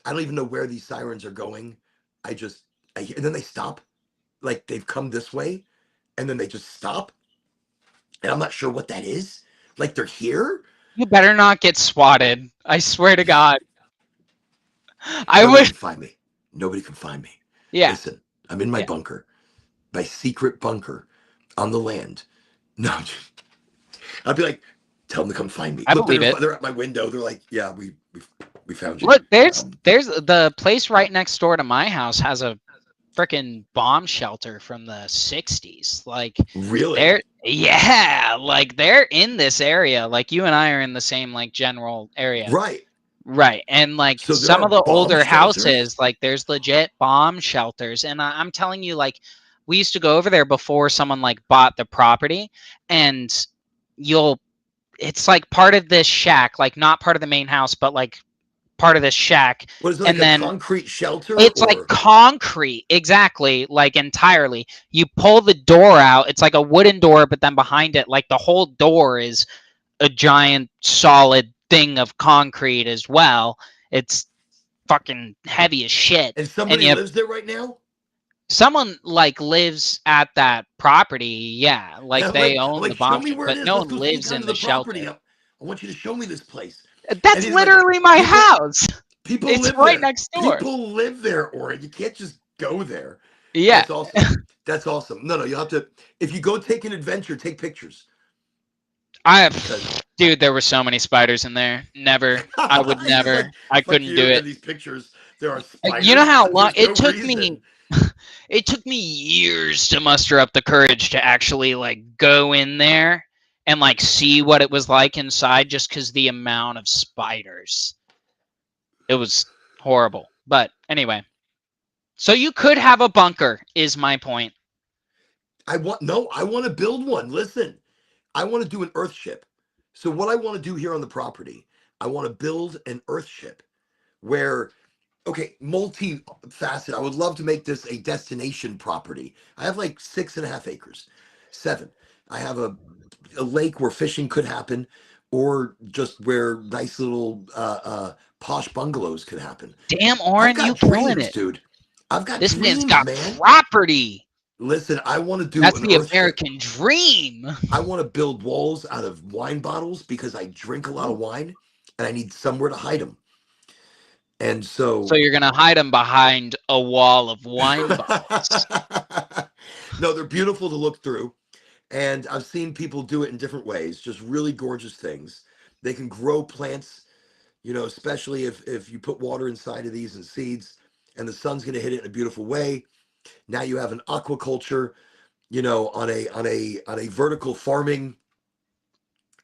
I don't even know where these sirens are going. I just, and then they stop. Like they've come this way and then they just stop. And I'm not sure what that is. Like they're here. You better not get swatted. I swear to God. I Nobody would. can find me. Nobody can find me. Yeah. Listen, I'm in my Yeah. bunker, my secret bunker on the land. No, I'd be like, tell them to come find me. I Look, believe it. they're at my window. They're like, yeah, we found you. Look, there's Um, there's the place right next door to my house has a freaking bomb shelter from the 60s. Like really? they're yeah, like they're in this area. Like you and I are in the same like general area. Right. Right. And like So there some are of the bomb older shelters. houses, like there's legit bomb shelters. And I'm telling you, like, we used to go over there before someone like bought the property, and you'll, it's like part of this shack, like not part of the main house, but like part of this shack. What is it, like And a then concrete shelter it's like or concrete, exactly, like entirely. You pull the door out, it's like a wooden door, but then behind it, like the whole door is a giant solid thing of concrete as well. It's fucking heavy as shit. and And somebody you lives there right now? someone like lives at that property, yeah, Yeah, like they I'm own the like, show bomb me shelter, where it but is. no Let's one go sneak lives onto in the the property. shelter. I want you to show me this place. And That's he's like, literally my people house. people It's live right there. next door. People live there, or you can't just go there. Yeah. That's awesome. That's awesome. No, you'll have to, if you go take an adventure, take pictures I because dude, there were so many spiders in there. Never. I would he's never. like, I fuck couldn't do you. it. And these pictures, there are You know spiders. how long There's it no took me? reason. It took me years to muster up the courage to actually like go in there and like see what it was like inside, just because the amount of spiders. It was horrible. But anyway, so you could have a bunker, is my point. I want to build one. Listen, I want to do an earth ship. So what I want to do here on the property, I want to build an earth ship where, okay, multifaceted. I would love to make this a destination property. I have like 6.5 acres, 7. I have a lake where fishing could happen, or just where nice little posh bungalows could happen. Damn, I've Oren, got you killing dreams, it. dude. I've got This man's dreams, got man. property. Listen, I want to do That's an the earth ship. American dream. I want to build walls out of wine bottles because I drink a lot of Ooh. wine and I need somewhere to hide them. And So so, you're gonna hide them behind a wall of wine bottles. no, they're beautiful to look through. And I've seen people do it in different ways, just really gorgeous things. They can grow plants, especially if you put water inside of these and seeds and the sun's going to hit it in a beautiful way. Now you have an aquaculture, on a vertical farming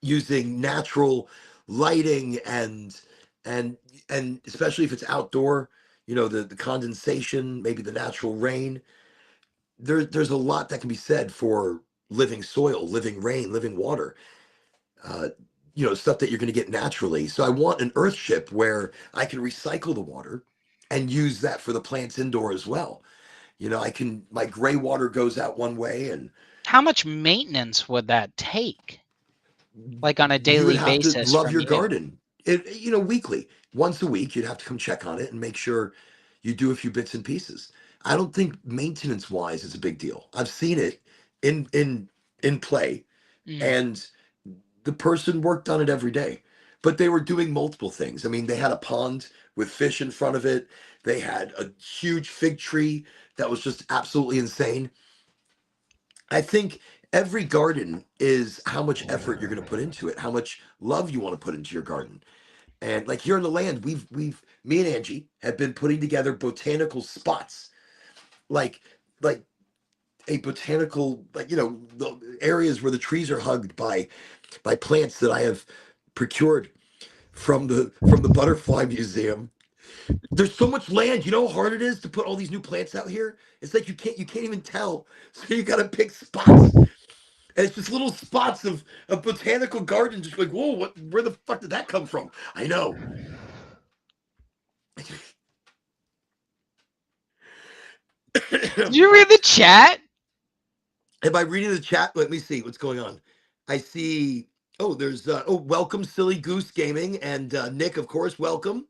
using natural lighting and and especially if it's outdoor, the condensation, maybe the natural rain. There's a lot that can be said for living soil, living rain, living water. Uh, stuff that you're going to get naturally. So I want an earth ship where I can recycle the water and use that for the plants indoor as well. My gray water goes out one way, and How much maintenance would that take? Like on a you would daily have to basis love from your you? garden. Weekly, once a week, you'd have to come check on it and make sure you do a few bits and pieces. I don't think maintenance wise is a big deal. I've seen it in play, Mm. and the person worked on it every day. But they were doing multiple things. I mean, they had a pond with fish in front of it. They had a huge fig tree that was just absolutely insane. I think every garden is how much effort you're going to put into it, how much love you want to put into your garden. And like here in the land, me and Angie have been putting together botanical spots, like like a botanical, like the areas where the trees are hugged by plants that I have procured from the butterfly museum. There's so much land. You know how hard it is to put all these new plants out here? It's like you can't even tell. So you got to pick spots. And it's just little spots of botanical garden, just like, whoa, where the fuck did that come from? I know. Did you read the chat? Am I reading the chat? Let me see what's going on. I see. Oh, there's welcome Silly Goose Gaming and Nick, of course, welcome.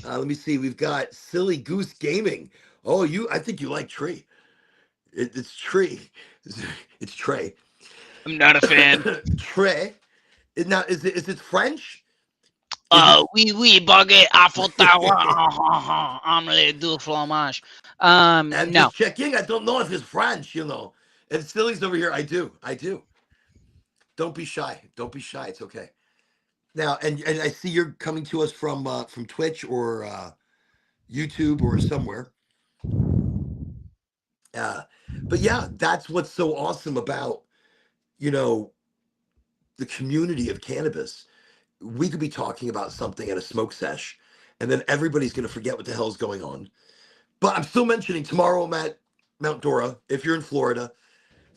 Let me see. We've got Silly Goose Gaming. Oh, I think you like Tree. It's Tree. It's Trey. I'm not a fan. Trey. Now, is it French? Is it? Oui, oui, baguette, affotawa, omelette du fromage. I'm No. just checking. I don't know if it's French. And Silly's over here. I do. I do. Don't be shy. Don't be shy. It's okay. Now, and I see you're coming to us from Twitch or YouTube or somewhere. Uh, but yeah, that's what's so awesome about you know the community of cannabis. We could be talking about something at a smoke sesh, and then everybody's going to forget what the hell's going on. But I'm still mentioning tomorrow I'm at Mount Dora. If you're in Florida,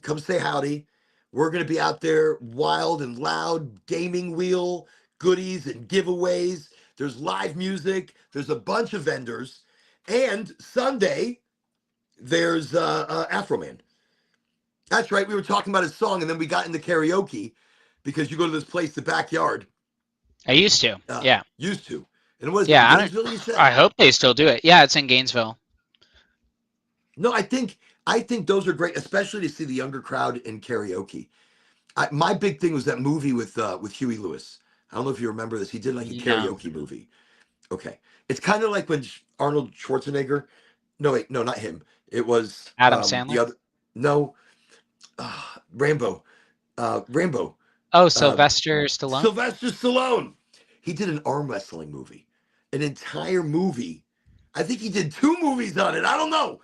come say howdy. We're going to be out there wild and loud, gaming wheel, goodies and giveaways. There's live music. There's a bunch of vendors. And Sunday, there's Afro Man. That's right. We were talking about his song, and then we got into karaoke because you go to this place, the backyard. I used to. Yeah. Used to. And what is it, in Yeah. Gainesville, you said? I hope they still do it. Yeah, it's in Gainesville. No, I think those are great, especially to see the younger crowd in karaoke. My big thing was that movie with Huey Lewis. I don't know if you remember this. He did like a No. karaoke movie. Okay, it's kind of like when Arnold Schwarzenegger. No, wait, no, not him. It was Adam the Sandler? other. No, Rambo. Rambo. Oh, Uh, Sylvester Stallone? Sylvester Stallone. He did an arm wrestling movie, an entire movie. I think he did 2 movies on it. I don't know.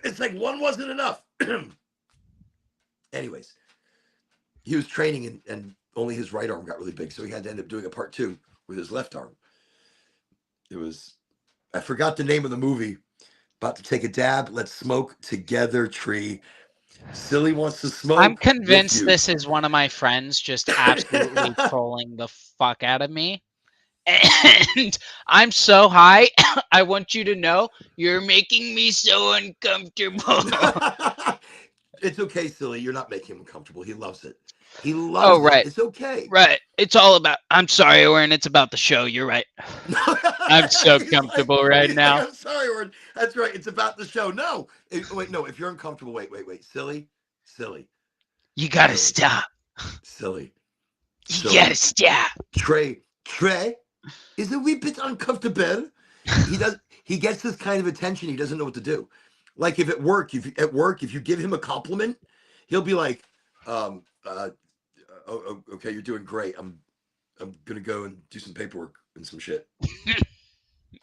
It's like one wasn't enough. Anyways, he was training and only his right arm got really big, so he had to end up doing a part two with his left arm. It was, I forgot the name of the movie. About to take a dab. Let's smoke together, tree. Silly wants to I'm smoke with convinced you. this is one of my friends just absolutely trolling the fuck out of me. And I'm so high, I want you to know you're making me so uncomfortable. It's okay, silly. You're not making him uncomfortable. He loves it. He Oh, loves it. right. It's okay. Right. It's all about. I'm sorry, Oren. It's about the show. You're right. I'm so comfortable right He's like, now. I'm sorry, Ward. That's right. It's about the show. No, wait, no. If you're uncomfortable, wait, silly, silly, You gotta silly, stop. silly, You gotta silly. stop. Trey is a wee bit uncomfortable. He does. He gets this kind of attention. He doesn't know what to do. Like if if you give him a compliment, he'll be like, um, uh, okay, you're doing great. I'm gonna go and do some paperwork and some shit.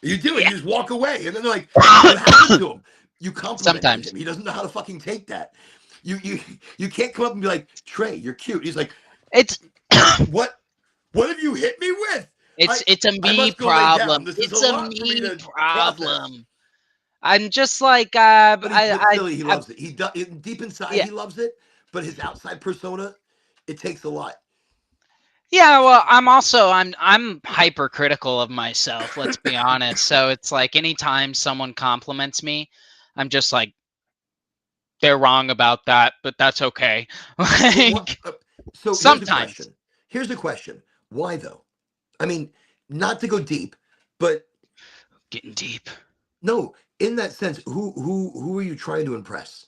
You do it. Yeah. You just walk away, and then they're like, "What happened to him?" You complimented Sometimes him. He doesn't know how to fucking take that. You can't come up and be like, "Trey, you're cute." He's like, it's "What? What have you hit me with? I it's a I me must go lay down. problem. This is a It's a lot for me me to process." problem. I'm just like But silly, he I loves it. He does deep inside, yeah. he loves it. But his outside persona, it takes a lot. Yeah, well, I'm hypercritical of myself, let's be honest. So it's like anytime someone compliments me, I'm just like they're wrong about that, but that's okay. But what? Like So here's the sometimes question. Here's the question. Why though? I mean, not to go deep, but getting deep. no. In that sense, who are you trying to impress?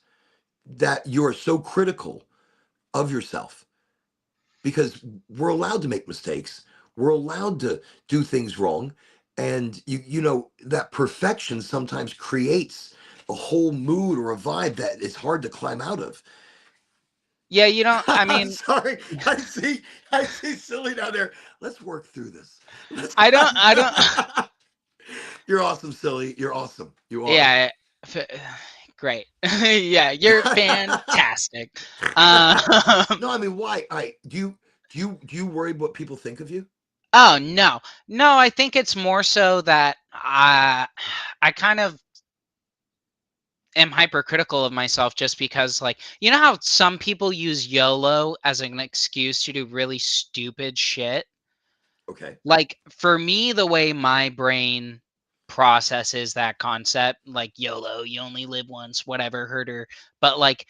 That you're so critical of yourself because we're allowed to make mistakes. We're allowed to do things wrong, and you know that perfection sometimes creates a whole mood or a vibe that is hard to climb out of. Yeah, you don't I I'm mean, sorry. I see silly down there. Let's work through this. Let's I don't You're awesome, silly. You're awesome. You are. yeah, great. Yeah, you're fantastic. Um No, I mean, why? I do you worry what people think of you? Oh, no. No, I think it's more so that I kind of am hypercritical of myself just because, like, you know how some people use YOLO as an excuse to do really stupid shit? Okay. Like, for me, the way my brain processes that concept, like YOLO, you only live once, whatever, herder. But like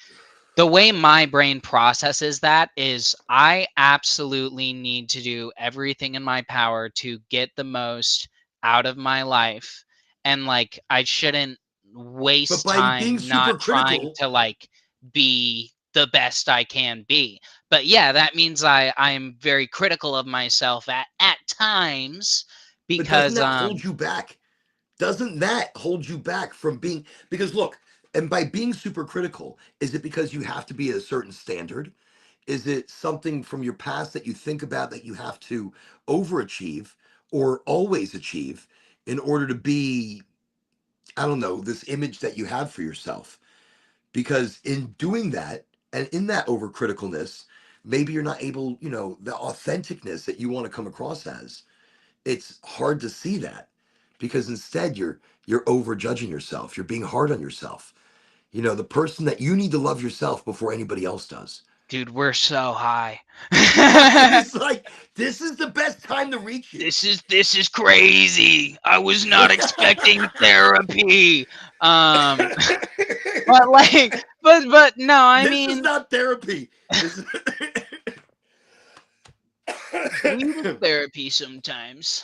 the way my brain processes that is I absolutely need to do everything in my power to get the most out of my life. And like I shouldn't But waste by being time not super trying critical, to like be the best I can be. But yeah, that means I am very critical of myself at times but doesn't because that hold you back? Doesn't that hold you back from being, because look, and by being super critical, is it because you have to be at a certain standard? Is it something from your past that you think about that you have to overachieve or always achieve in order to be, I don't know, this image that you have for yourself? Because in doing that and in that overcriticalness, maybe you're not able, the authenticness that you want to come across as. It's hard to see that because instead you're overjudging yourself. You're being hard on yourself. The person that you need to love yourself before anybody else does. dude, we're so high. It's like this is the best time to reach you. This is crazy. I was not expecting therapy. Um but like but no, I This is mean not therapy. This is we need therapy sometimes.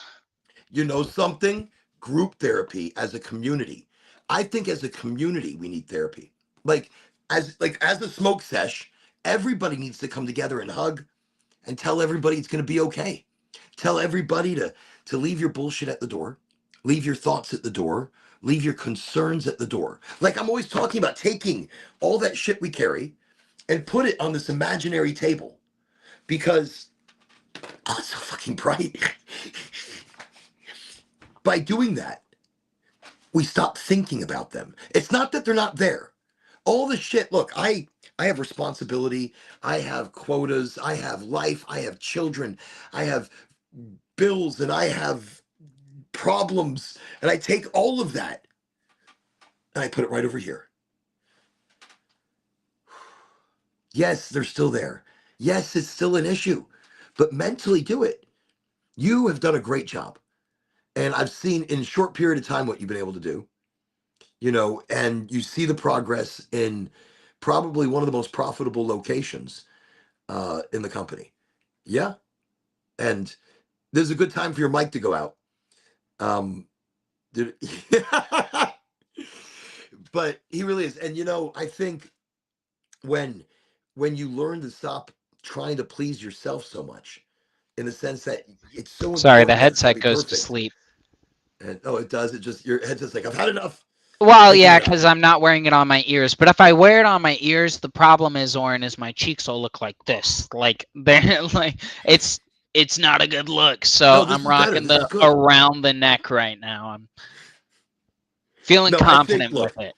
you know something? Group therapy as a community. I think as a community we need therapy. Like as a smoke sesh, everybody needs to come together and hug and tell everybody it's going to be okay. Tell everybody to leave your bullshit at the door, leave your thoughts at the door, leave your concerns at the door. Like I'm always talking about taking all that shit we carry and put it on this imaginary table because oh, it's so fucking bright. By doing that, we stop thinking about them. It's not that they're not there. all the shit. Look, I have responsibility. I have quotas. I have life. I have children. I have bills, and I have problems. And I take all of that and I put it right over here. Yes, they're still there. Yes, it's still an issue, but mentally do it. You have done a great job. And I've seen in a short period of time what you've been able to do, and you see the progress in probably one of the most profitable locations in the company. Yeah. And there's a good time for your mic to go out. Um, did, but he really is. And, I think when you learn to stop trying to please yourself so much, in the sense that it's so Sorry, the important that it's got to headset be goes to perfect. sleep. And oh, it does. It just your headset's like, I've had enough. Well, Take it yeah, right off. because I'm not wearing it on my ears. But if I wear it on my ears, the problem is, Oren, is my cheeks will look like this. Like they're like it's not a good look. So No, this I'm is better. rocking This is the good. around the neck right now. I'm feeling No, I think, confident with look, it.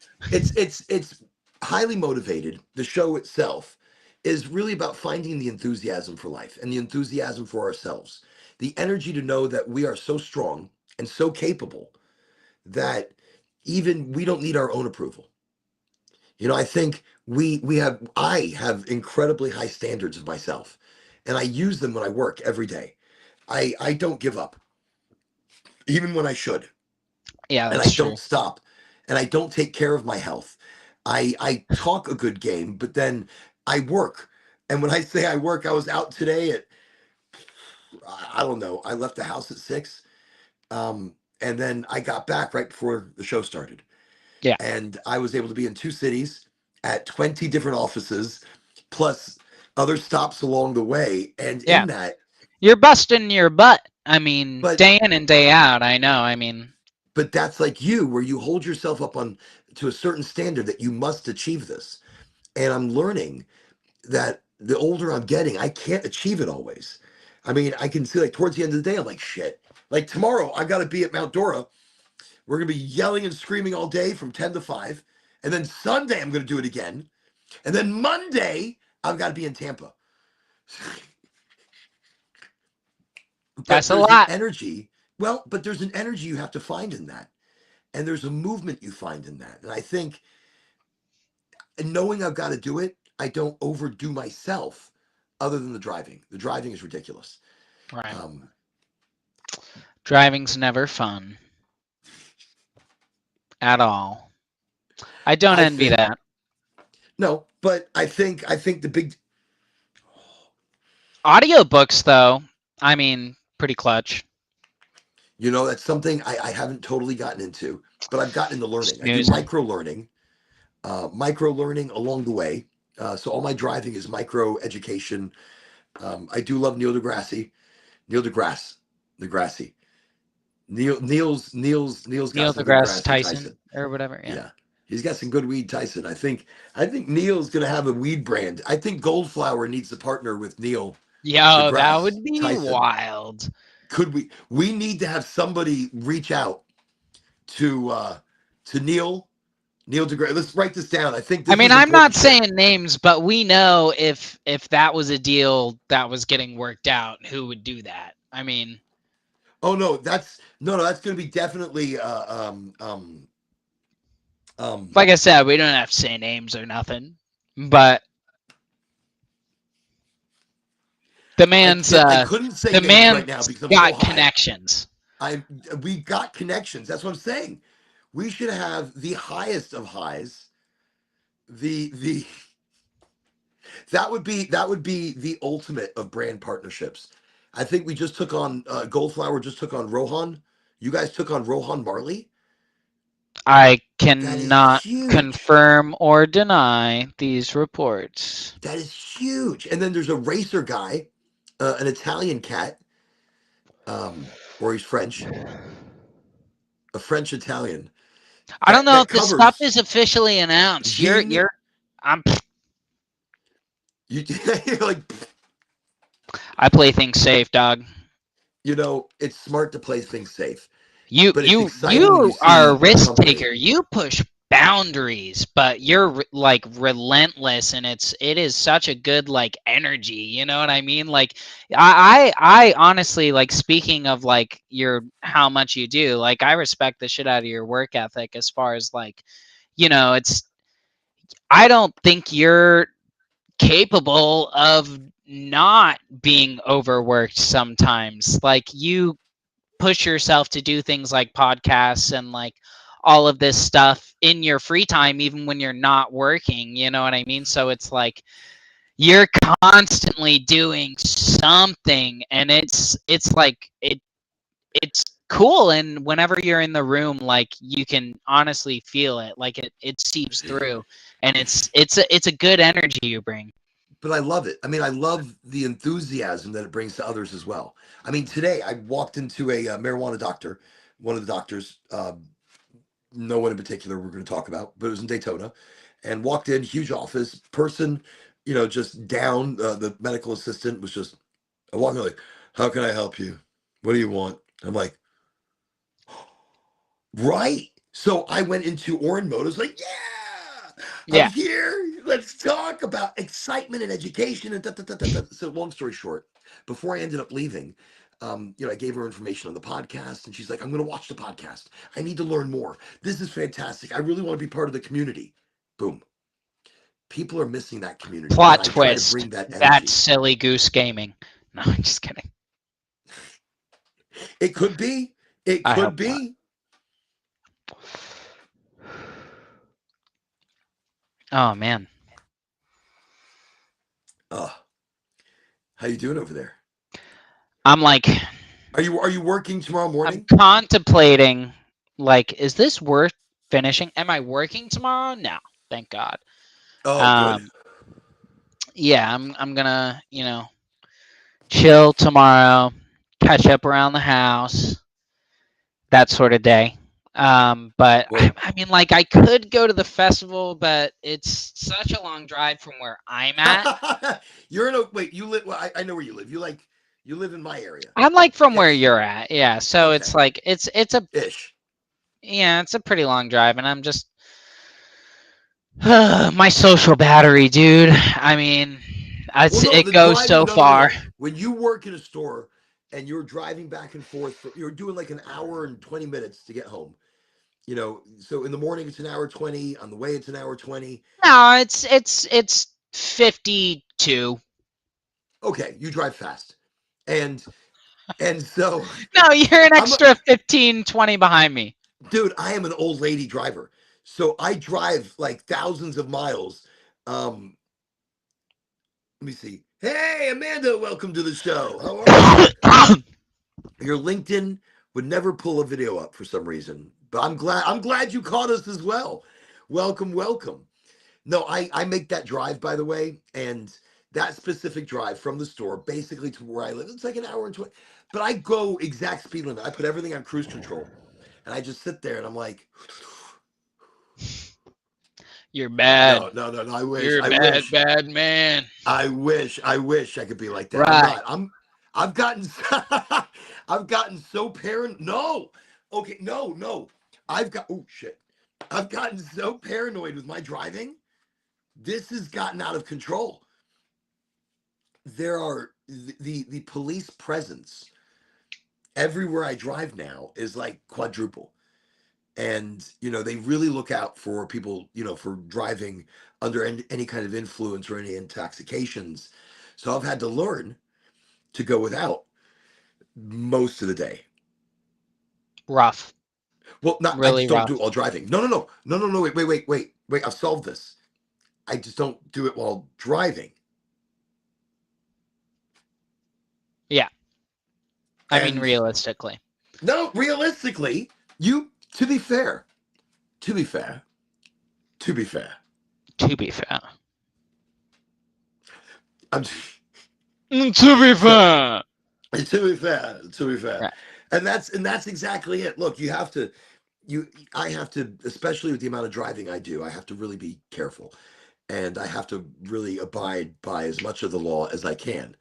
it's highly motivated. The show itself is really about finding the enthusiasm for life and the enthusiasm for ourselves. The energy to know that we are so strong and so capable that even we don't need our own approval. I think I have incredibly high standards of myself, and I use them when I work every day. I don't give up, even when I should, Yeah, and I that's true. don't stop, and I don't take care of my health. I talk a good game, but then I work. And when I say I work, I was out today at, I don't know, I left the house at 6. And then I got back right before the show started. Yeah, And I was able to be in 2 cities at 20 different offices, plus other stops along the way. And yeah. in that, You're busting your butt. I mean, but day in and day out. I know. I mean, that's like you, where you hold yourself up on to a certain standard that you must achieve this. And I'm learning that the older I'm getting, I can't achieve it always. I mean, I can see like towards the end of the day, I'm like, shit. Like tomorrow, I got to be at Mount Dora. We're going to be yelling and screaming all day from 10 to 5. And then Sunday, I'm going to do it again. And then Monday, I've got to be in Tampa. But that's a there's an lot. energy. Well, but there's an energy you have to find in that. And there's a movement you find in that. And I think, and knowing I've got to do it, I don't overdo myself other than the driving. The driving is ridiculous. Right. Um, Driving's never fun at all. I don't I envy think that. no, but I think the big, Audiobooks, though, I mean, pretty clutch. that's something I haven't totally gotten into, but I've gotten into learning. I do Snoozing. micro learning along the way. So all my driving is micro education. I do love Neil deGrasse, deGrasse, Neil's got Neil some good deGrasse grassy Tyson Tyson. or whatever. Yeah. Yeah. He's got some good weed Tyson. I think Neil's gonna have a weed brand. I think Goldflower needs to partner with Neil Yo, that deGrasse would be Tyson. wild. Could we need to have somebody reach out to Neil deGrasse. Let's write this down. I think I this mean, is I'm not important shit. saying names, but we know if that was a deal that was getting worked out, who would do that? I mean, Oh no, that's no, that's gonna be definitely um like I said, we don't have to say names or nothing, but the man's I couldn't say the names right now man's because I'm so got high. connections. I We got connections. That's what I'm saying. We should have the highest of highs. The that would be the ultimate of brand partnerships. I think we just took on Goldflower just took on Rohan. You guys took on Rohan Marley. I That is cannot huge. confirm or deny these reports. That is huge. And then there's a racer guy, an Italian cat, or he's French, a French Italian I don't know that if this stuff covers is officially announced. Jean. I'm You, you're like, I play things safe, dog. it's smart to play things safe, You but it's you exciting when you you are a see a risk taker. company. You push boundaries, but you're like relentless, and it is such a good like energy, you know what I mean? Like I honestly, like, speaking of like your how much you do, like, I respect the shit out of your work ethic as far as like, it's I don't think you're capable of not being overworked sometimes. Like, you push yourself to do things like podcasts and like all of this stuff in your free time, even when you're not working, you know what I mean? So it's like you're constantly doing something, and it's like it's cool, and whenever you're in the room, like, you can honestly feel it, like it seeps through, and it's a good energy you bring. But I love it. I mean, I love the enthusiasm that it brings to others as well. I mean, today I walked into a marijuana doctor, one of the doctors, no one in particular we're going to talk about, but it was in Daytona, and walked in, huge office, person, just down. The medical assistant was just, I walked in like, how can I help you? What do you want? I'm like, right. So I went into Orin mode. I was like, yeah, I'm Yeah. here. Let's talk about excitement and education. And da, da, da, da, da. So long story short, before I ended up leaving, I gave her information on the podcast, and she's like, I'm going to watch the podcast. I need to learn more. This is fantastic. I really want to be part of the community. Boom. People are missing that community, and Plot I try to twist. bring that That's energy. silly goose gaming. No, I'm just kidding. It could be. It I hope could not. be. Oh man. Uh, how you doing over there? I'm like, Are you working tomorrow I'm morning? contemplating, like, is this worth finishing? Am I working tomorrow? No, thank God. Oh, good. Um, yeah, I'm gonna, chill tomorrow, catch up around the house, that sort of day. But I, Well, I mean, like, I could go to the festival, but it's such a long drive from where I'm at. you're in a wait. You live. Well, I know where you live. You live in my area, I'm like from where ish. you're at, yeah. So it's Okay, like it's a ish. yeah, it's a pretty long drive, and I'm just my social battery, dude. I mean, Well, no, it the goes driving. so No, no, no, far. no. When you work in a store and you're driving back and forth, you're doing like an hour and 20 minutes to get home. So in the morning it's an hour 20. On the way it's an hour 20. No, it's 52. Okay, you drive fast, and so No, you're an I'm, extra 15, 20 behind me. dude. I am an old lady driver, so I drive like thousands of miles. Um, Let me see. Hey, Amanda, welcome to the show. How are you? Your LinkedIn would never pull a video up for some reason, but I'm glad you caught us as well. Welcome, welcome. No, I make that drive, by the way, and that specific drive from the store basically to where I live, it's like an hour and 20. But I go exact speed limit. I put everything on cruise control, and I just sit there and I'm like, You're bad. no, no, no, no. I wish, You're a I bad, wish. bad man. I wish I could be like that. I'm Right. not. I've gotten I've gotten so paranoid. No. Okay, no, no. Oh shit. I've gotten so paranoid with my driving. This has gotten out of control. There are the police presence everywhere I drive now is like quadruple. And they really look out for people, for driving under any kind of influence or any intoxications. So I've had to learn to go without most of the day. Rough. Well, not I Really just don't rough. do it while driving. No, no, no, no, no, no. Wait. I've solved this. I just don't do it while driving. Yeah. I mean, And realistically. no, realistically, to be fair, to be fair, to be fair, To be fair. I'm To be so fair. to be fair, Right. and that's exactly it. Look, I have to, especially with the amount of driving I do, I have to really be careful, and I have to really abide by as much of the law as I can.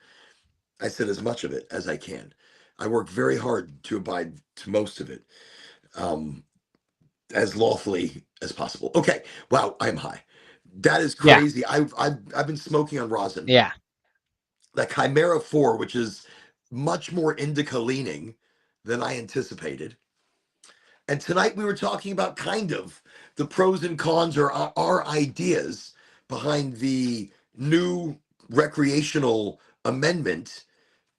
I said as much of it as I can. I work very hard to abide to most of it, um, as lawfully as possible. Okay. Wow, I'm high. That is Yeah. crazy. I've been smoking on rosin. Yeah. That Chimera 4, which is much more indica leaning than I anticipated. And tonight we were talking about kind of the pros and cons or our ideas behind the new recreational amendment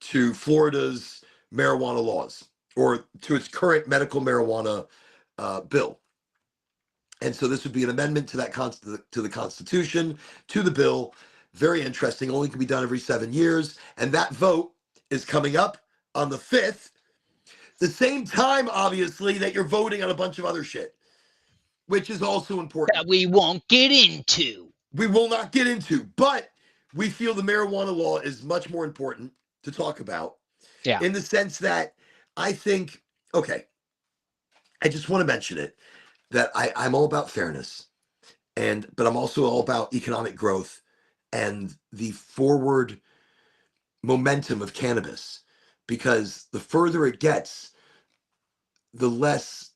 to Florida's marijuana laws or to its current medical marijuana bill. And so this would be an amendment to to the Constitution, to the bill. Very interesting. Only can be done every 7 years. And that vote is coming up on the 5th, the same time, obviously, that you're voting on a bunch of other shit, which is also important. That we won't get into. We will not get into, but we feel the marijuana law is much more important to talk about Yeah. in the sense that I think, okay, I just want to mention it that I'm all about fairness, but I'm also all about economic growth and the forward momentum of cannabis, because the further it gets, the less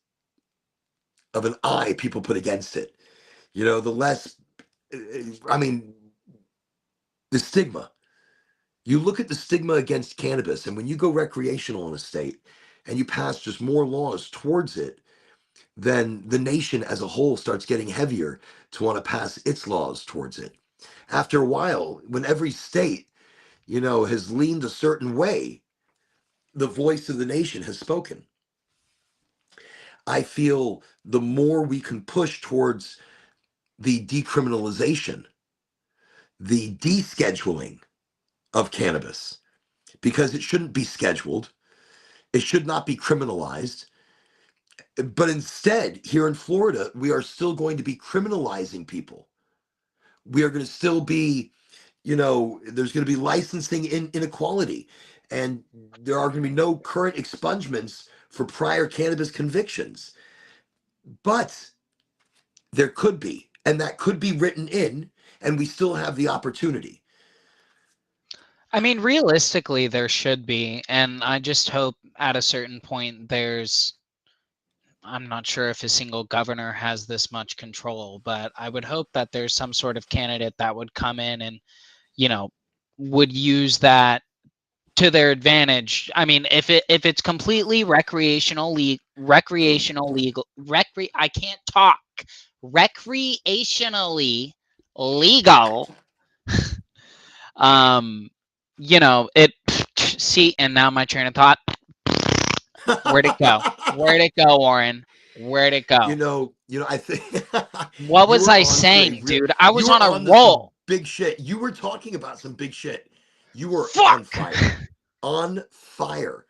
of an eye people put against it. The less, I mean, the stigma. You look at the stigma against cannabis, and when you go recreational in a state and you pass just more laws towards it, then the nation as a whole starts getting heavier to want to pass its laws towards it. After a while, when every state, has leaned a certain way, the voice of the nation has spoken. I feel the more we can push towards the decriminalization, the descheduling of cannabis, because it shouldn't be scheduled, it should not be criminalized. But instead, here in Florida, we are still going to be criminalizing people. We are going to still be, there's going to be licensing inequality, and there are going to be no current expungements for prior cannabis convictions. But there could be, and that could be written in, and we still have the opportunity. I mean, realistically, there should be, and I just hope at a certain point there's. I'm not sure if a single governor has this much control, but I would hope that there's some sort of candidate that would come in and, you know, would use that to their advantage. I mean, if it's completely recreational legal I can't talk. Recreationally legal, um it see, and now my train of thought, where'd it go? Where'd it go, Warren? Where'd it go? I think What you was were I on to a saying, real, dude? I you was were on a on to some roll. big shit. You were talking about some big shit. You were on Fuck. fire. On fire.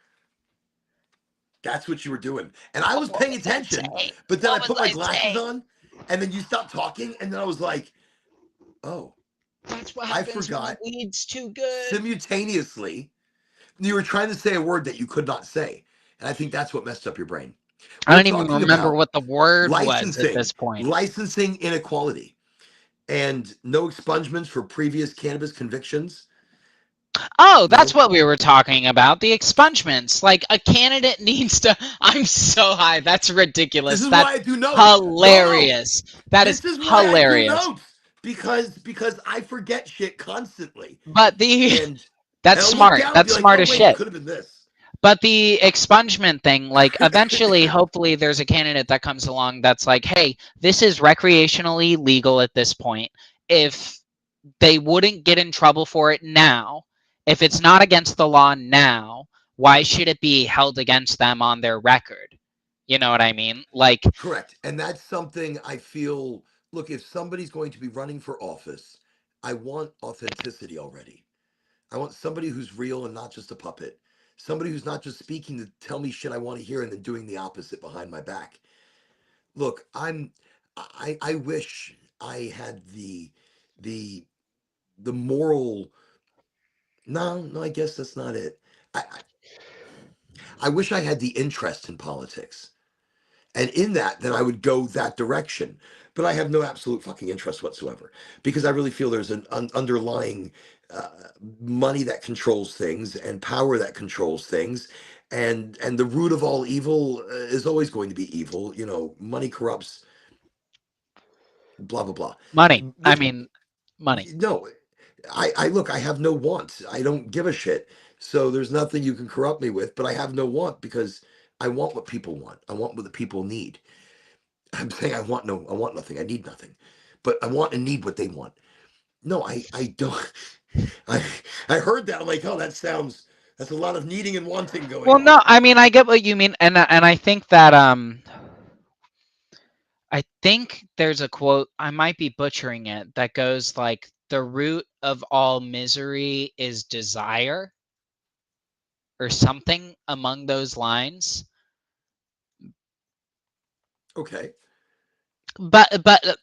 That's what you were doing. And I was What paying was I attention, saying? but then I What was put my I glasses saying? on, and then you stopped talking, and then I was like, oh, That's what I happens when the forgot weed's too good. simultaneously. You were trying to say a word that you could not say. And I think that's what messed up your brain. I We're don't even talking remember about what the word was at licensing, this point. licensing inequality, and no expungements for previous cannabis convictions. Oh, that's No, what we were talking about. The expungements. Like a candidate needs to. I'm so high. That's this ridiculous. is That's why I do notes. No. hilarious. That is This is why I do hilarious. notes because I forget shit constantly. But the And that's and I'll look smart. down and be That's like, smart oh as wait, it shit. could have been this. But the expungement thing, like eventually, hopefully, there's a candidate that comes along that's like, hey, this is recreationally legal at this point. If they wouldn't get in trouble for it now, if it's not against the law now, why should it be held against them on their record? You know what I mean? Like, Correct. And that's something I feel, look, if somebody's going to be running for office, I want authenticity already. I want somebody who's real and not just a puppet. Somebody who's not just speaking to tell me shit I want to hear and then doing the opposite behind my back. Look, I wish I had the the moral, no, I guess that's not it. I wish I had the interest in politics. And in that, then I would go that direction. But I have no absolute fucking interest whatsoever because I really feel there's an underlying uh, money that controls things and power that controls things, and the root of all evil is always going to be evil. Money corrupts blah blah blah. Money. I Listen, mean, money. no, I look, I have no wants. I don't give a shit. So there's nothing you can corrupt me with, but I have no want because I want what people want. I want what the people need. I'm saying I want nothing. I need nothing. But I want and need what they want. No, I don't. I I heard that. I'm like, oh, that's a lot of needing and wanting going Well, on. no, I mean, I get what you mean, and I think that I think there's a quote, I might be butchering it, that goes like, the root of all misery is desire, or something among those lines. Okay. But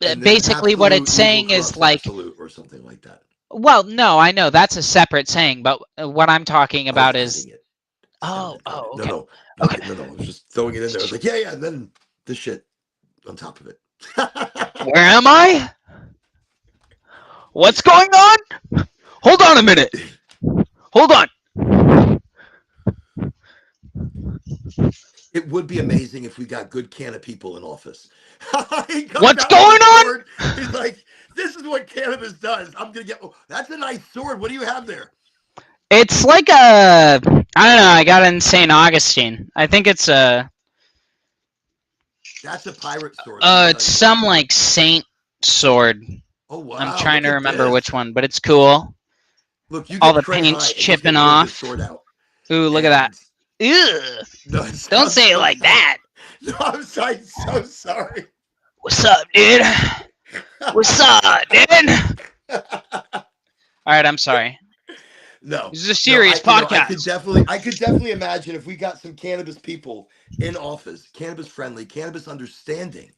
And then basically what it's absolute evil saying is corrupts like, absolute or something like that. well, no, I know that's a separate saying, but what I'm talking I was about is, adding it. It oh, sounded good. oh, No, okay, no, no, okay. no, no. I was just throwing it in there. I was like, yeah, yeah, and then the shit on top of it. Where am I? What's going on? Hold on a minute. Hold on. It would be amazing if we got good can of people in office. He comes What's out with going a on? sword. He's like, "This is what cannabis does." I'm gonna get. Oh, that's a nice sword. What do you have there? It's like a, I don't know. I got it in St. Augustine. I think That's a pirate sword. Let me tell it's you what. some like saint sword. Oh I'm wow! trying Look to at remember which this. one, but it's cool. Look, you All get the Trey paint's high, and he's chipping gonna pull this off. sword out. Ooh, look at that. And Ew. no, it Don't sounds say it so like funny. that. No, I'm so sorry. What's up, dude? What's up, dude? All right, I'm sorry. No, This is a no, serious podcast. I could definitely imagine if we got some cannabis people in office, cannabis friendly, cannabis understanding,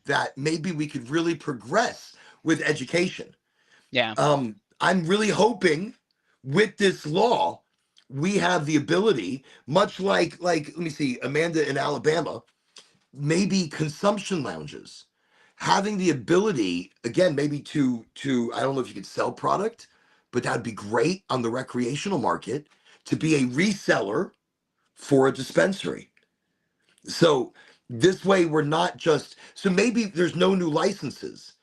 that maybe we could really progress with education. Yeah. I'm really hoping with this law, we have the ability, much like let me see, Amanda in Alabama, maybe consumption lounges having the ability again maybe to I don't know if you could sell product, but that'd be great on the recreational market to be a reseller for a dispensary. So this way we're not just, so maybe there's no new licenses,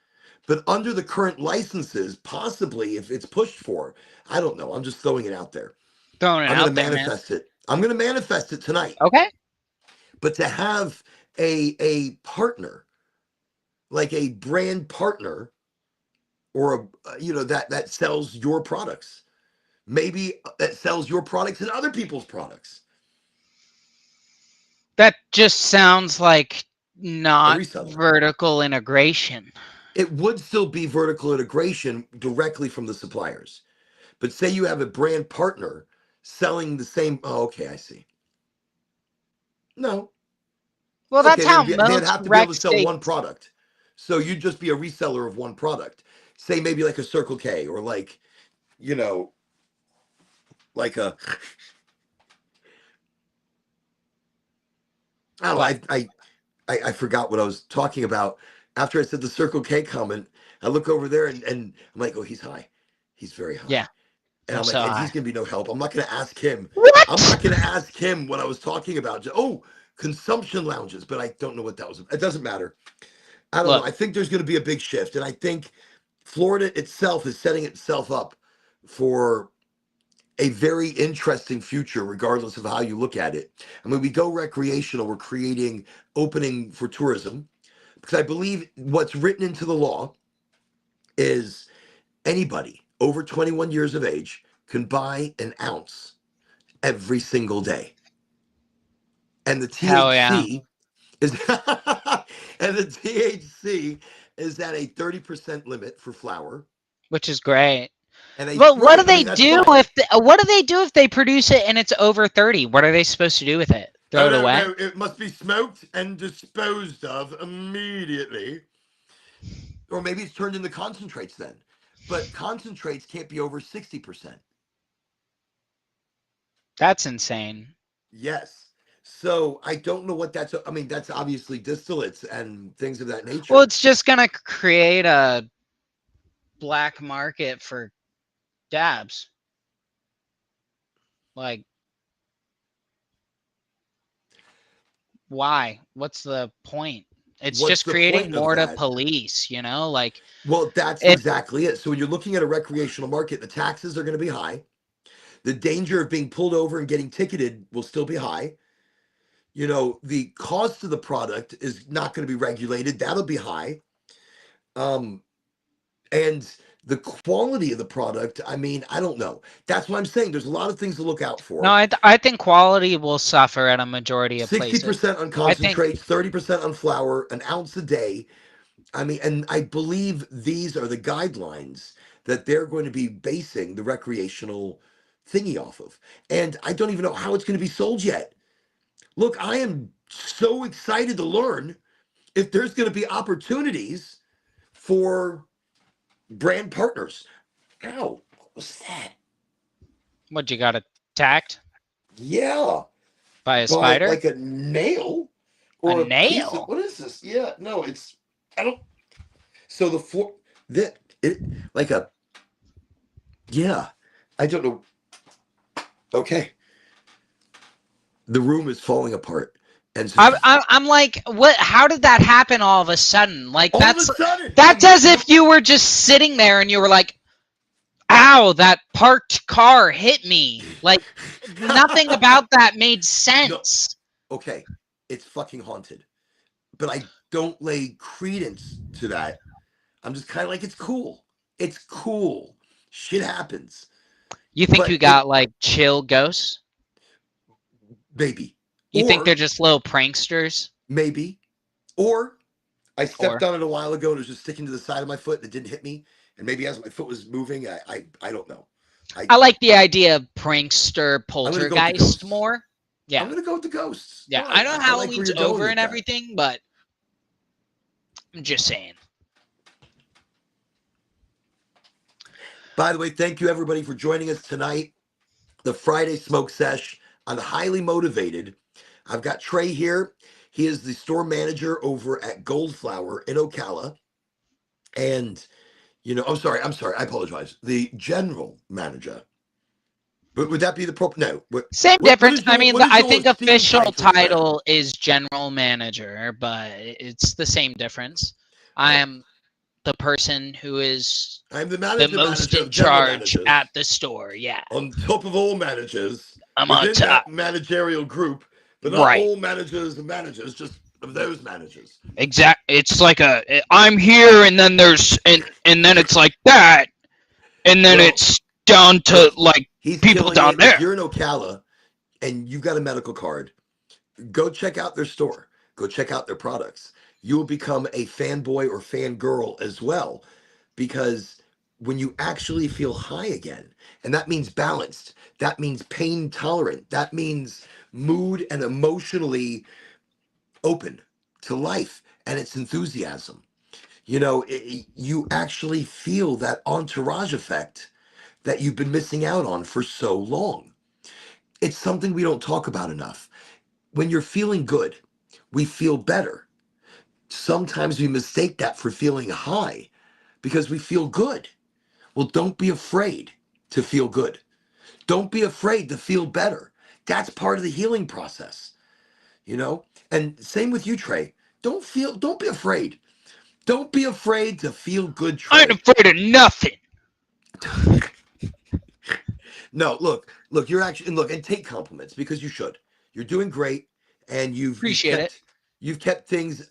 but under the current licenses, possibly if it's pushed for, I don't know, I'm just throwing it out there. Throwing it I'm going to out there, man. manifest it. I'm going to manifest it tonight. Okay. But to have a partner, like a brand partner, or that sells your products, maybe that sells your products and other people's products, That just sounds like a not reseller. vertical integration. It would still be vertical integration directly from the suppliers, but say you have a brand partner selling the same. Oh, okay, I see. No. Well, that's Okay, how they'd most have to be able rec to sell one states. product, so you'd just be a reseller of one product. Say maybe like a Circle K, or like, you know like a, I don't know, What? I forgot what I was talking about. After I said the Circle K comment, I look over there, and I'm like, oh, he's high. He's very high. Yeah, And I'm I'm so like, and high. he's going to be no help. I'm not going to ask him. I'm What? not going to ask him what I was talking about. Oh, consumption lounges, but I don't know what that was. It doesn't matter. I don't know. Look, I think there's going to be a big shift. And I think Florida itself is setting itself up for a very interesting future, regardless of how you look at it. I mean, we go recreational, we're creating opening for tourism, because I believe what's written into the law is anybody over 21 years of age can buy an ounce every single day. And the hell yeah, THC is and the THC is at a 30% limit for flower. which is great. And a But what do right, I they mean that's do fine. if what do they do if they produce it and it's over 30? What are they supposed to do with it? Throw Oh it no, away? no, it must be smoked and disposed of immediately. Or maybe it's turned into concentrates then. But concentrates can't be over 60%. That's insane. Yes. So I don't know what that's. I mean, that's obviously distillates and things of that Well, nature. it's just gonna create a black market for dabs. Like, why? What's the point? It's What's just the creating point of more to that? police, like Well, that's it. exactly it. So when you're looking at a recreational market, the taxes are going to be high. The danger of being pulled over and getting ticketed will still be high. The cost of the product is not going to be regulated. That'll be high. Um, and the quality of the product, I mean, I don't know. That's what I'm saying. There's a lot of things to look out No, for. I think quality will suffer at a majority of places. 60% on I think concentrates, 30% on flour, an ounce a day. I mean, and I believe these are the guidelines that they're going to be basing the recreational thingy off of. And I don't even know how it's going to be sold yet. Look, I am so excited to learn if there's going to be opportunities for brand partners. Ow, what was that? what you got attacked Yeah, by a by spider, like a nail a or a piece of nail. what is this? Yeah, no, it's I don't. So the floor that it like a yeah, I don't know. Okay, the room is falling apart, and so I'm like, what? How did that happen all of a sudden? Like all of a sudden, that's I'm as no. if you were just sitting there and you were like, "Ow, that parked car hit me." Like nothing about that made No, sense. okay, it's fucking haunted, but I don't lay credence to that. I'm just kind of like, it's cool. It's cool. Shit happens. You think you But it got like chill ghosts? maybe. You think they're Or just little pranksters? maybe. Or I stepped Or on it a while ago and it was just sticking to the side of my foot and it didn't hit me. And maybe as my foot was moving, I don't know. I I like the idea of prankster I'm gonna go with the poltergeist ghosts. more. Yeah. I'm gonna go with the ghosts. Yeah. No, I know I like where Halloween's you're going over and with that. everything, but I'm just saying. By the way, thank you everybody for joining us tonight. The Friday Smoke Sesh. I'm highly motivated. I've got Trey here. He is the store manager over at Goldflower in Ocala. And I'm sorry, I apologize. The general manager. But would that be the proper? No. What Same what difference. is I your mean, what is I your think esteemed official title, Trey? title is general manager, but it's the same difference. I Oh, am the person who is I'm the the manager most of in general charge managers, at the store. Yeah. on top of all managers I'm on within top. that managerial group, but not Right. all managers of managers, just of those managers. Exact. It's like I'm here, and then there's and then it's like that, and then Well, it's down to look, like he's people killing down it. If there. you're in Ocala and you've got a medical card, go check out their store. Go check out their products. You will become a fanboy or fangirl as well, because when you actually feel high again, and that means balanced, that means pain tolerant, that means mood and emotionally open to life and its enthusiasm. You actually feel that entourage effect that you've been missing out on for so long. It's something we don't talk about enough. When you're feeling good, we feel better. Sometimes we mistake that for feeling high because we feel good. Well, don't be afraid to feel good. Don't be afraid to feel better. That's part of the healing process, you know? And same with you, Trey. Don't be afraid. Don't be afraid to feel good, I ain't Trey. afraid of nothing. No, look, you're actually, and look, and take compliments because you should. You're doing great, and you've Appreciate it. kept things,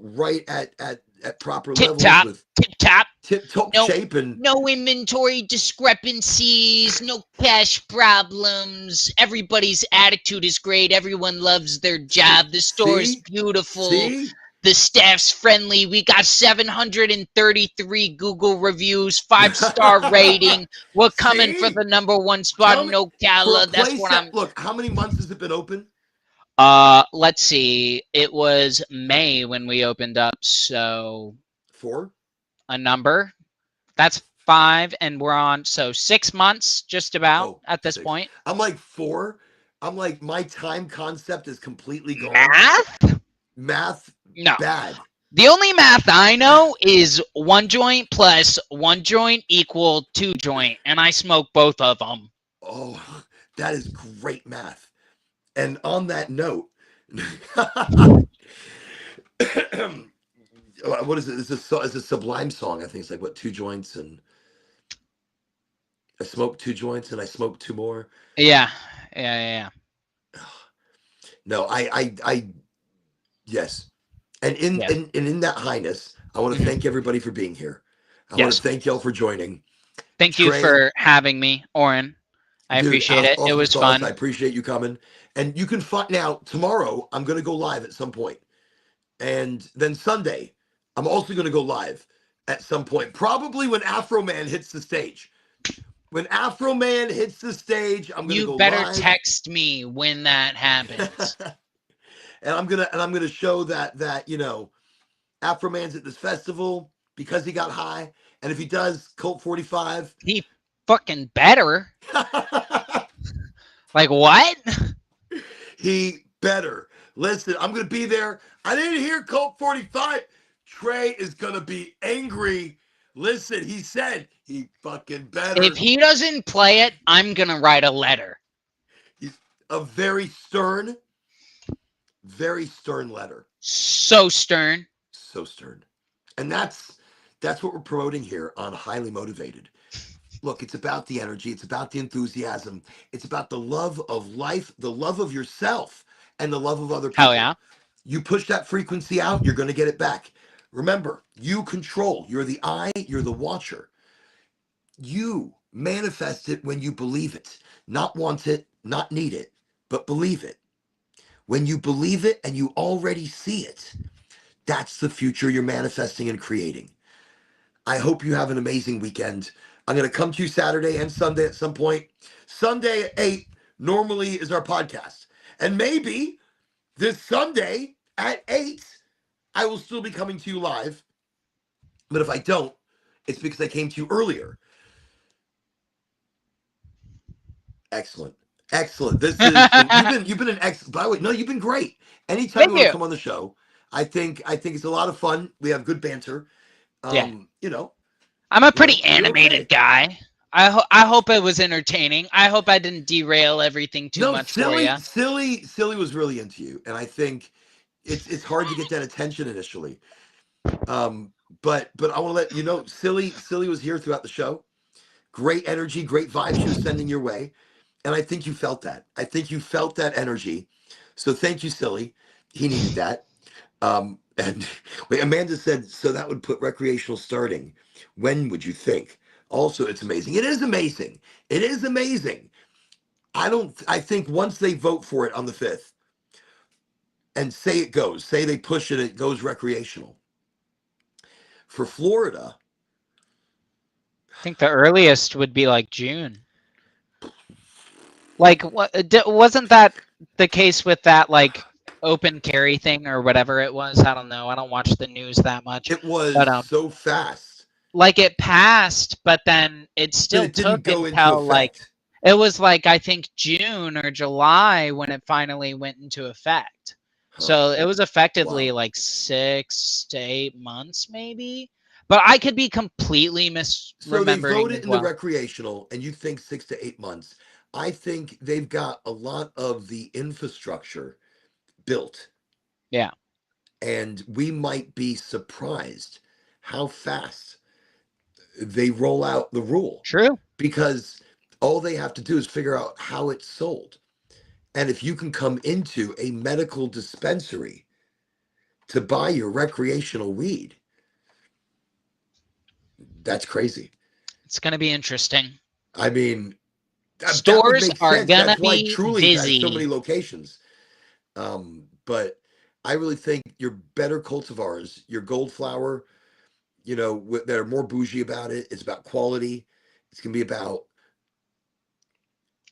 right at proper Tip levels top, with tip top. tip top No, shape. And no inventory discrepancies, no cash problems. Everybody's attitude is great. Everyone loves their job. The store is see, beautiful. see, The staff's friendly. We got 733 Google reviews, 5-star rating. We're coming for see. the #1 spot Tell in me, for a Ocala. That's place what I'm. that look, how many months has it been open? Let's see. It was May when we opened up, so Four. a number. That's 5, and we're on 6 months, just about Oh, at this six. point. I'm like four. I'm like my time concept is completely gone. Math? Math No. bad. The only math I know is one joint plus one joint equal two joint, and I smoke both of them. Oh, that is great math. And on that note, What is it? It's a Sublime song. I think it's like what, two joints, and I smoked two joints and I smoked two more. Yeah, yeah. No, yes. And Yes. in that highness, I want to Mhm. thank everybody for being here. I want to Yes. thank y'all for joining. Thank you Trey, for having me, Oren. I dude, appreciate it. It awesome was sauce. I fun. appreciate you coming. And you can find now tomorrow. I'm gonna go live at some point, and then Sunday, I'm also gonna go live at some point. Probably when Afro Man hits the stage. When Afro Man hits the stage, I'm gonna You go better live. text me when that happens. And I'm gonna show that Afro Man's at this festival because he got high, and if he does Colt 45, He fucking better. Like what? he better listen. I'm gonna be there. I didn't hear Colt 45. Trey is gonna be angry. Listen, he said he fucking If better. he doesn't play it, I'm gonna write a letter. He's a very stern letter. So stern. So stern. And that's what we're promoting here on Highly Motivated. Look, it's about the energy, it's about the enthusiasm, it's about the love of life, the love of yourself, and the love of other Hell people. yeah. You push that frequency out, you're going to get it back. Remember, you control. You're the eye, you're the watcher. You manifest it when you believe it, not want it, not need it, but believe it. When you believe it and you already see it, that's the future you're manifesting and creating. I hope you have an amazing weekend. I'm going to come to you Saturday and Sunday at some point. Sunday at 8 normally is our podcast. And maybe this Sunday at 8, I will still be coming to you live. But if I don't, it's because I came to you earlier. Excellent. Excellent. This is and you've been an ex by the way, no, you've been great. Anytime you Thank want to you. come on the show, I think it's a lot of fun. We have good banter. Yeah. Um, you know, I'm a pretty you're animated okay. guy. I hope it was entertaining. I hope I didn't derail everything too No, much for you. silly was really into you, and I think it's hard to get that attention initially. Um, but I want to let you know, silly was here throughout the show. Great energy, great vibe she was sending your way, and I think you felt that. I think you felt that energy. So thank you, silly. He needed that. And wait, Amanda said so that would put recreational starting. When would you think? Also, it's amazing. It is amazing. It is amazing. I think once they vote for it on the 5th and say it goes, say they push it, it goes recreational. For Florida, I think the earliest would be like June. Like what wasn't that the case with that like open carry thing or whatever it was? I don't know. I don't watch the news that much. it was But so fast like it passed, but then it that still it didn't took go into until like effect. it was like I think June or July when it finally went into effect. Huh. So it was effectively Wow. like 6 to 8 months maybe. But I could be completely So they misremembering voted as in the well. recreational, and you think 6 to 8 months. I think they've got a lot of the infrastructure built, Yeah. and we might be surprised how fast they roll out the rule True. because all they have to do is figure out how it's sold. And if you can come into a medical dispensary to buy your recreational weed, that's crazy. It's going to be interesting. I mean, that would Stores make are sense. going to That's why be Trulieve has so many busy. locations. But I really think your better cultivars, your gold flower, that are more bougie about it. It's about quality. It's gonna be about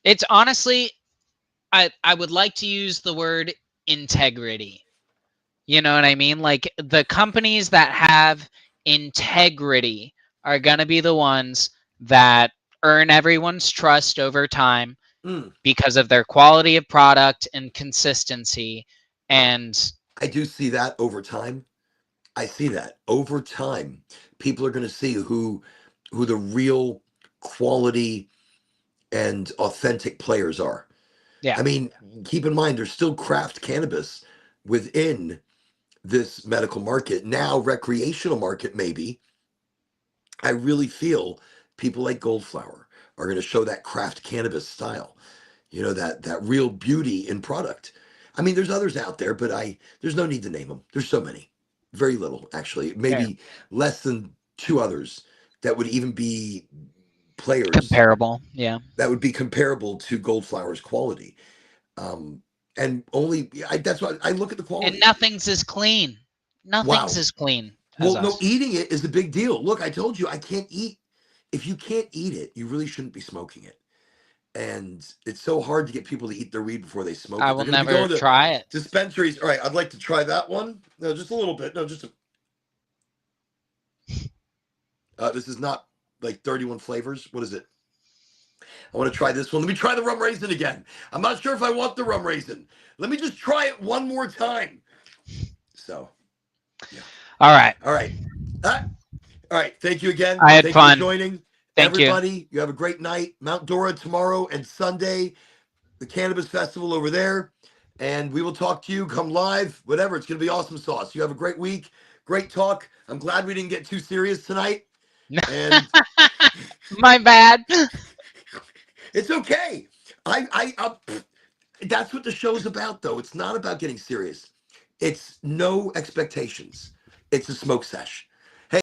It's honestly I would like to use the word integrity. You know what I mean? Like the companies that have integrity are going to be the ones that earn everyone's trust over time mm, because of their quality of product and consistency. And I do see that over time. I see that over time. People are going to see who the real quality and authentic players are. yeah, I mean, keep in mind there's still craft cannabis within this medical market. Now, recreational market, maybe. I really feel people like Goldflower are going to show that craft cannabis style, that real beauty in product. I mean, there's others out there, but there's no need to name them. There's so many, very little actually, Fair. maybe less than two others that would even be players Comparable. Yeah. that would be comparable to Goldflower's quality. Um, and that's why I look at the And quality. nothing's as clean. Nothing's Wow. as clean as Well, no, us. eating it is a big deal. Look, I told you I can't eat. If you can't eat it, you really shouldn't be smoking it. And it's so hard to get people to eat their weed before they smoke I it. They're will going to be never going to try it. dispensaries. All right, I'd like to try that one. No, just a little bit. No, just this is not like 31 flavors. What is it? I want to try this one. Let me try the rum raisin again. I'm not sure if I want the rum raisin. Let me just try it one more time. So, yeah. All right. All right. Uh, all right. Thank you again. I had Thank you for fun. joining. Thank you. Everybody, you have a great night. Mount Dora tomorrow and Sunday, the Cannabis Festival over there. And we will talk to you. Come live, whatever. It's going to be awesome sauce. You have a great week. Great talk. I'm glad we didn't get too serious tonight. And My bad. it's okay. That's what the show's about, though. It's not about getting serious. It's no expectations. It's a smoke sesh.